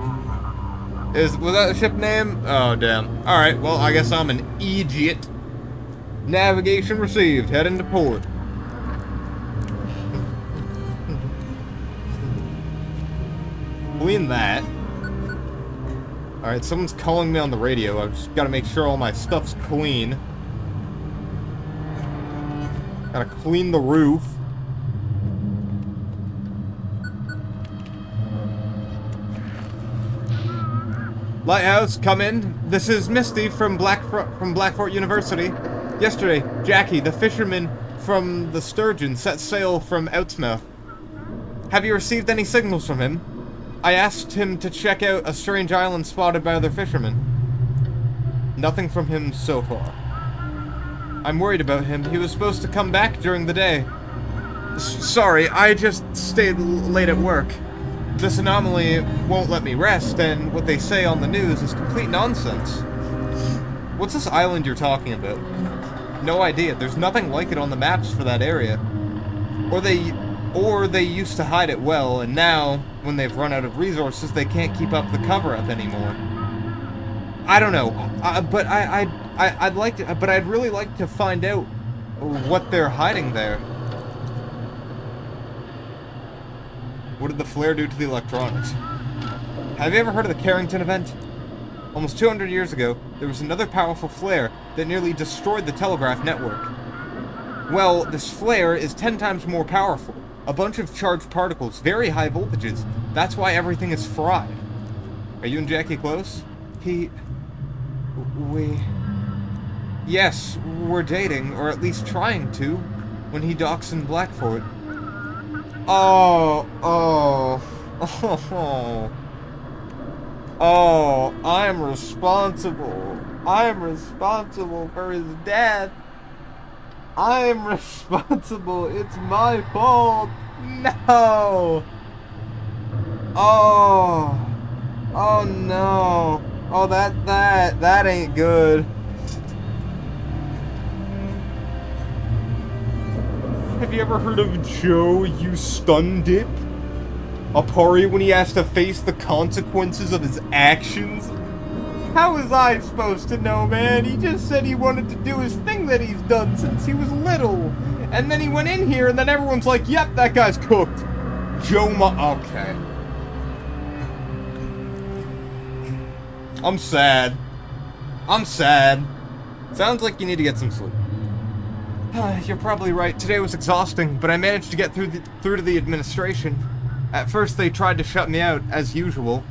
Was that a ship name? Oh, damn. Alright, well, I guess I'm an idiot. Navigation received. Heading to port. Clean that. Alright, someone's calling me on the radio. I've just got to make sure all my stuff's clean. Gotta clean the roof. Lighthouse, come in. This is Misty from Blackfort University. Yesterday, Jackie, the fisherman from the Sturgeon, set sail from Outsmouth. Have you received any signals from him? I asked him to check out a strange island spotted by other fishermen. Nothing from him so far. I'm worried about him. He was supposed to come back during the day. Sorry, I just stayed late at work. this anomaly won't let me rest, and what they say on the news is complete nonsense. What's this island you're talking about? No idea. There's nothing like it on the maps for that area. Or they used to hide it well, and now, when they've run out of resources, they can't keep up the cover-up anymore. I don't know, but I'd really like to find out what they're hiding there. What did the flare do to the electronics? Have you ever heard of the Carrington event? Almost 200 years ago, there was another powerful flare that nearly destroyed the telegraph network. Well, this flare is 10 times more powerful. A bunch of charged particles, very high voltages. That's why everything is fried. Are you and Jackie close? Yes, we're dating, or at least trying to, when he docks in Blackfort. Oh, I'm responsible. I'm responsible for his death. I'm responsible. It's my fault. No. Oh no. Oh, that ain't good. Have you ever heard of Joe, you stun dip? A party when he has to face the consequences of his actions? How was I supposed to know, man? He just said he wanted to do his thing that he's done since he was little. And then he went in here and then everyone's like, yep, that guy's cooked. Okay. I'm sad. Sounds like you need to get some sleep. You're probably right. Today was exhausting, but I managed to get through to the administration. At first they tried to shut me out, as usual,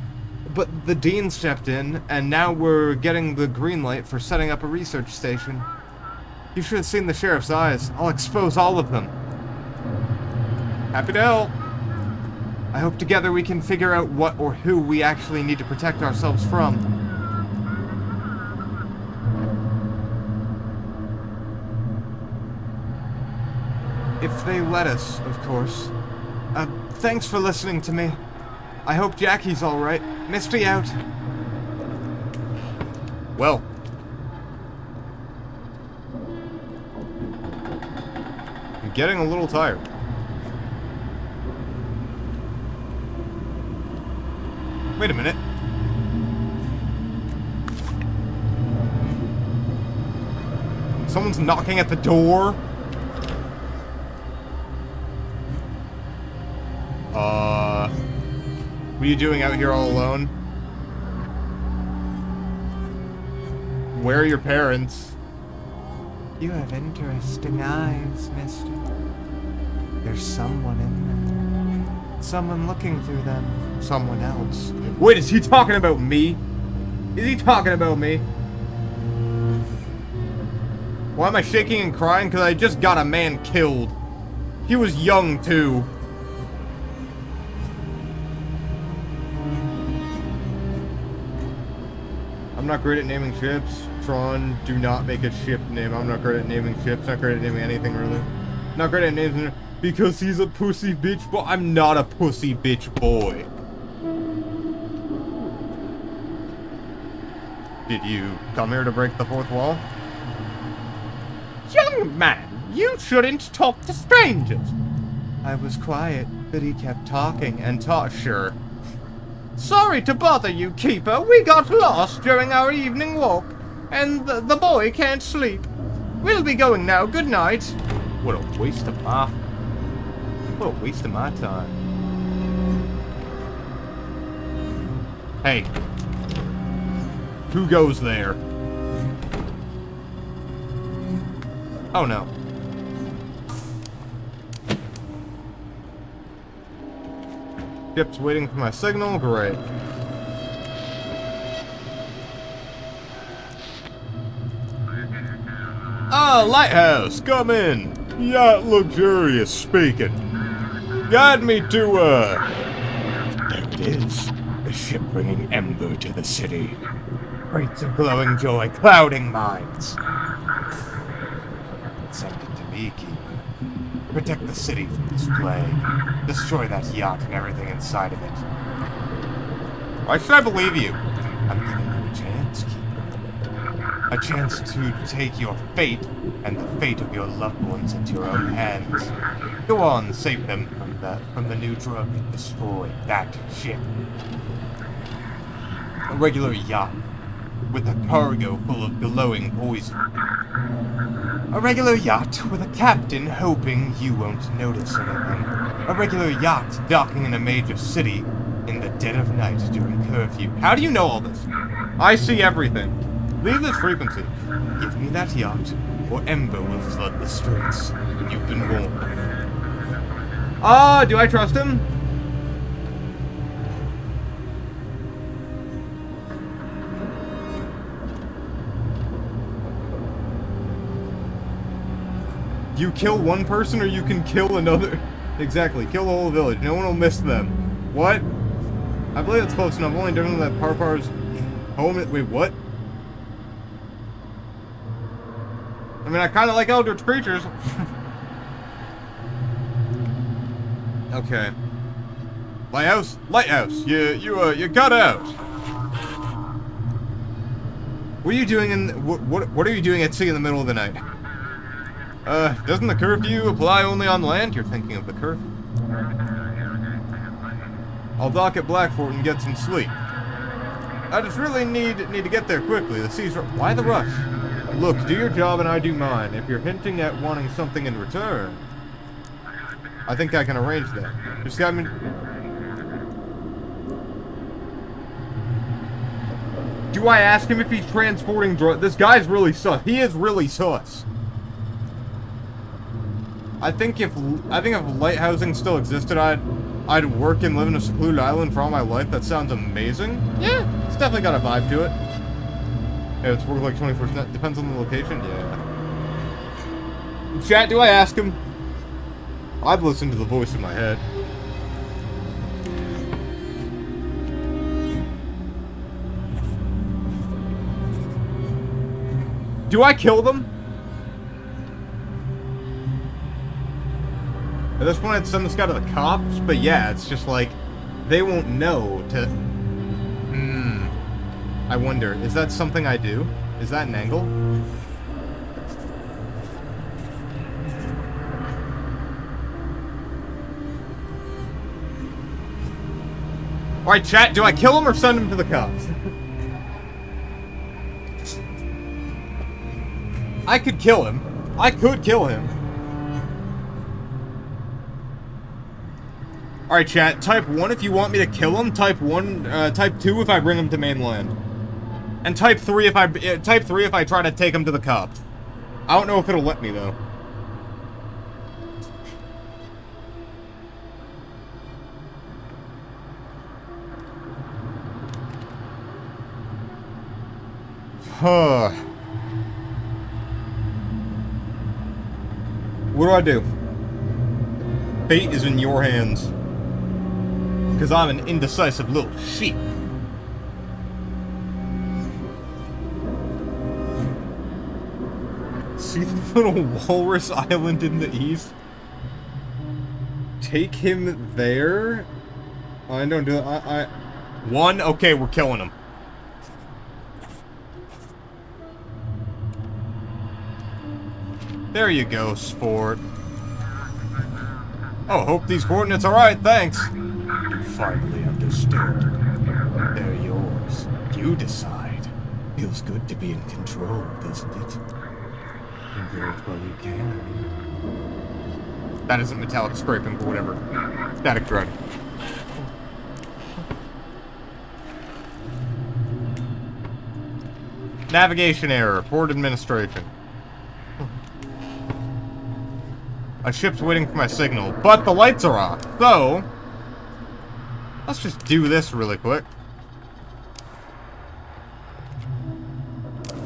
but the dean stepped in, and now we're getting the green light for setting up a research station. You should have seen the sheriff's eyes. I'll expose all of them. Happy to help. I hope together we can figure out what or who we actually need to protect ourselves from. If they let us, of course. Thanks for listening to me. I hope Jackie's alright. Misty out. Well. I'm getting a little tired. Wait a minute. Someone's knocking at the door. What are you doing out here all alone? Where are your parents? You have interesting eyes, mister. There's someone in there. Someone looking through them. Someone else. Wait, is he talking about me? Is he talking about me? Why am I shaking and crying? Because I just got a man killed. He was young, too. I'm not great at naming ships. Tron, do not make a ship name. I'm not great at naming ships. Not great at naming anything, really. Not great at naming... Because he's a pussy bitch boy. I'm not a pussy bitch boy. Did you come here to break the fourth wall? Young man, you shouldn't talk to strangers. I was quiet, but he kept talking and sure. Sorry to bother you, Keeper. We got lost during our evening walk, and the boy can't sleep. We'll be going now. Good night. What a waste of my... What a waste of my time. Hey. Who goes there? Oh no. Ship's waiting for my signal. Great. Ah, Lighthouse, come in. Yacht luxurious speaking. Guide me to, There it is. The ship bringing ember to the city. Crates of glowing joy, clouding minds. Send it to me, Keeper. Protect the city from this plague. Destroy that yacht and everything inside of it. Why should I believe you? I'm giving you a chance, Keeper. A chance to take your fate and the fate of your loved ones into your own hands. Go on, save them from the new drug and destroy that ship. A regular yacht with a cargo full of glowing poison. A regular yacht with a captain hoping you won't notice anything. A regular yacht docking in a major city in the dead of night during curfew. How do you know all this? I see everything. Leave this frequency. Give me that yacht, or Ember will flood the streets. You've been warned. Do I trust him? You kill one person or you can kill another. Exactly, kill the whole village. No one will miss them. What? I believe it's close enough. Only different than Parpar's home. Wait, what? I mean, I kind of like eldritch creatures. Okay. Lighthouse? Lighthouse, you got out. What are you doing what are you doing at sea in the middle of the night? Doesn't the curfew apply only on land? You're thinking of the curfew. I'll dock at Blackfort and get some sleep. I just really need to get there quickly. The sea's... Why the rush? Look, do your job and I do mine. If you're hinting at wanting something in return, I think I can arrange that. Just got me... Do I ask him if he's transporting drugs? This guy's really sus. He is really sus. I think if lighthousing still existed, I'd work and live in a secluded island for all my life. That sounds amazing. Yeah, it's definitely got a vibe to it. Yeah, it's worth like 24%. Depends on the location. Yeah. Chat, do I ask him? I'd listen to the voice in my head. Do I kill them? At this point, I'd send this guy to the cops, but yeah, it's just like, they won't know to... I wonder, is that something I do? Is that an angle? Alright, chat, do I kill him or send him to the cops? I could kill him. I could kill him. Alright, chat, type 1 if you want me to kill him, type 2 if I bring him to mainland. And type 3 if I try to take him to the cops. I don't know if it'll let me, though. Huh. What do I do? Fate is in your hands. Because I'm an indecisive little sheep. See the little walrus island in the east? Take him there? I don't do it. One? Okay, we're killing him. There you go, sport. Oh, hope these coordinates are right, thanks. You finally understood. They're yours. You decide. Feels good to be in control, doesn't it? Invert while you can. That isn't metallic scraping, but whatever. Static drug. Navigation error. Port administration. A ship's waiting for my signal, but the lights are off, so... Let's just do this really quick.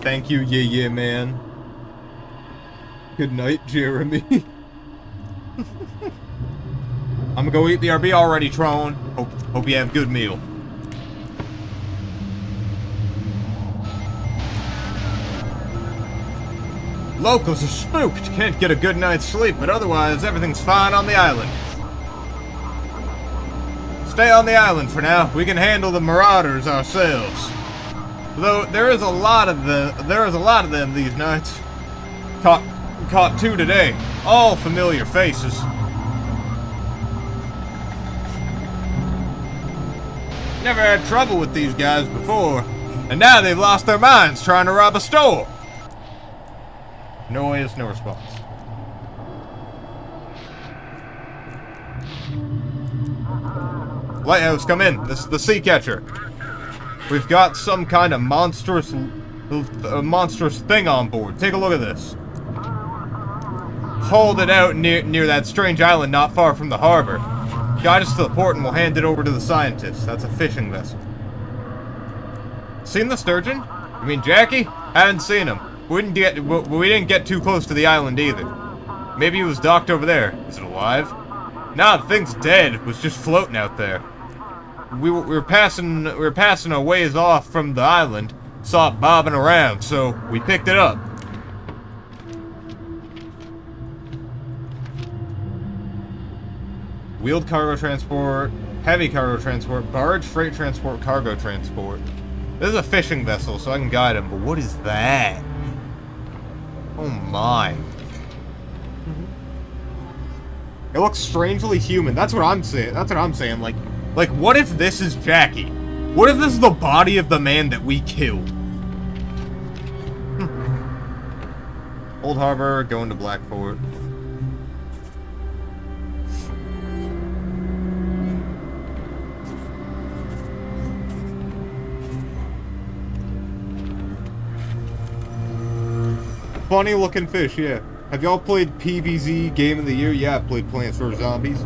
Thank you, yeah, man. Good night, Jeremy. I'm gonna go eat the RB already, Tron. Hope you have a good meal. Locals are spooked, can't get a good night's sleep, but otherwise everything's fine on the island. Stay on the island for now. We can handle the marauders ourselves. Though there is a lot of them these nights. Caught 2 today. All familiar faces. Never had trouble with these guys before, and now they've lost their minds trying to rob a store. Noise, no response. Lighthouse, come in. This is the sea catcher. We've got some kind of monstrous thing on board. Take a look at this. Hauled it out near that strange island not far from the harbor. Guide us to the port and we'll hand it over to the scientists. That's a fishing vessel. Seen the sturgeon? You mean Jackie? Haven't seen him. We didn't get too close to the island either. Maybe he was docked over there. Is it alive? Nah, the thing's dead. It was just floating out there. We were passing a ways off from the island, saw it bobbing around, so we picked it up. Wheeled cargo transport, heavy cargo transport, barge, freight transport, cargo transport. This is a fishing vessel, so I can guide him, but what is that? Oh my. It looks strangely human. That's what I'm saying. Like, what if this is Jackie? What if this is the body of the man that we killed? Old Harbor, going to Blackport. Funny looking fish, yeah. Have y'all played PVZ Game of the Year? Yeah, I played Plants vs. Zombies.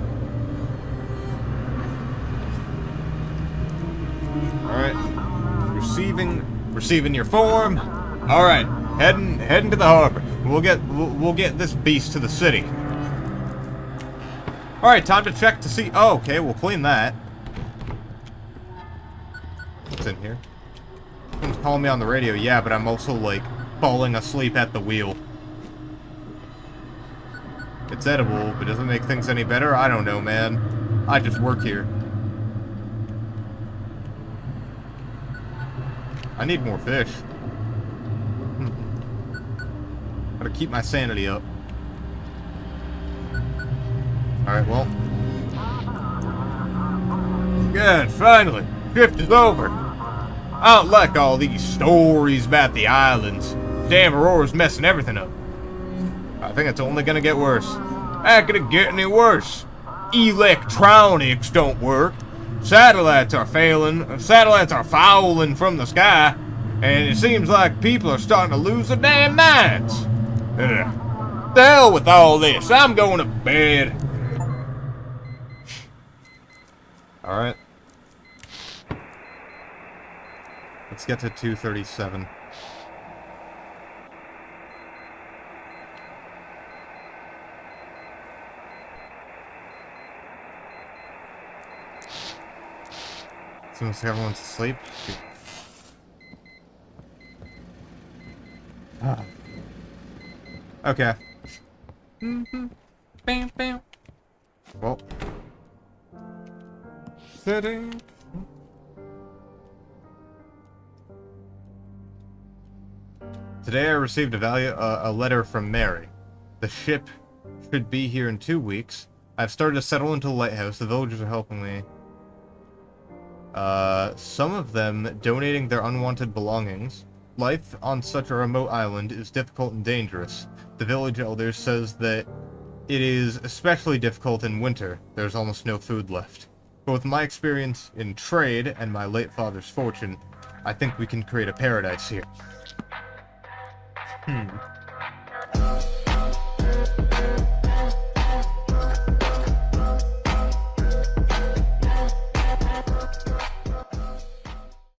Alright. Receiving your form. Alright, heading to the harbor. We'll get this beast to the city. Alright, time to check to see. Oh, okay, we'll clean that. What's in here? Someone's calling me on the radio, yeah, but I'm also like falling asleep at the wheel. It's edible, but doesn't make things any better? I don't know, man. I just work here. I need more fish. Gotta keep my sanity up. Alright, well. Good, finally. Shift is over. I don't like all these stories about the islands. Damn Aurora's messing everything up. I think it's only gonna get worse. How could it get any worse? Electronics don't work. Satellites are failing. Satellites are fouling from the sky. And it seems like people are starting to lose their damn minds. Ugh. The hell with all this. I'm going to bed. Alright. Let's get to 237. Seems like everyone's asleep. Ah. Okay. Well. Sitting. Today I received a letter from Mary. The ship should be here in 2 weeks. I've started to settle into the lighthouse. The villagers are helping me. Some of them donating their unwanted belongings. Life on such a remote island is difficult and dangerous. The village elder says that it is especially difficult in winter. There's almost no food left. But with my experience in trade and my late father's fortune, I think we can create a paradise here.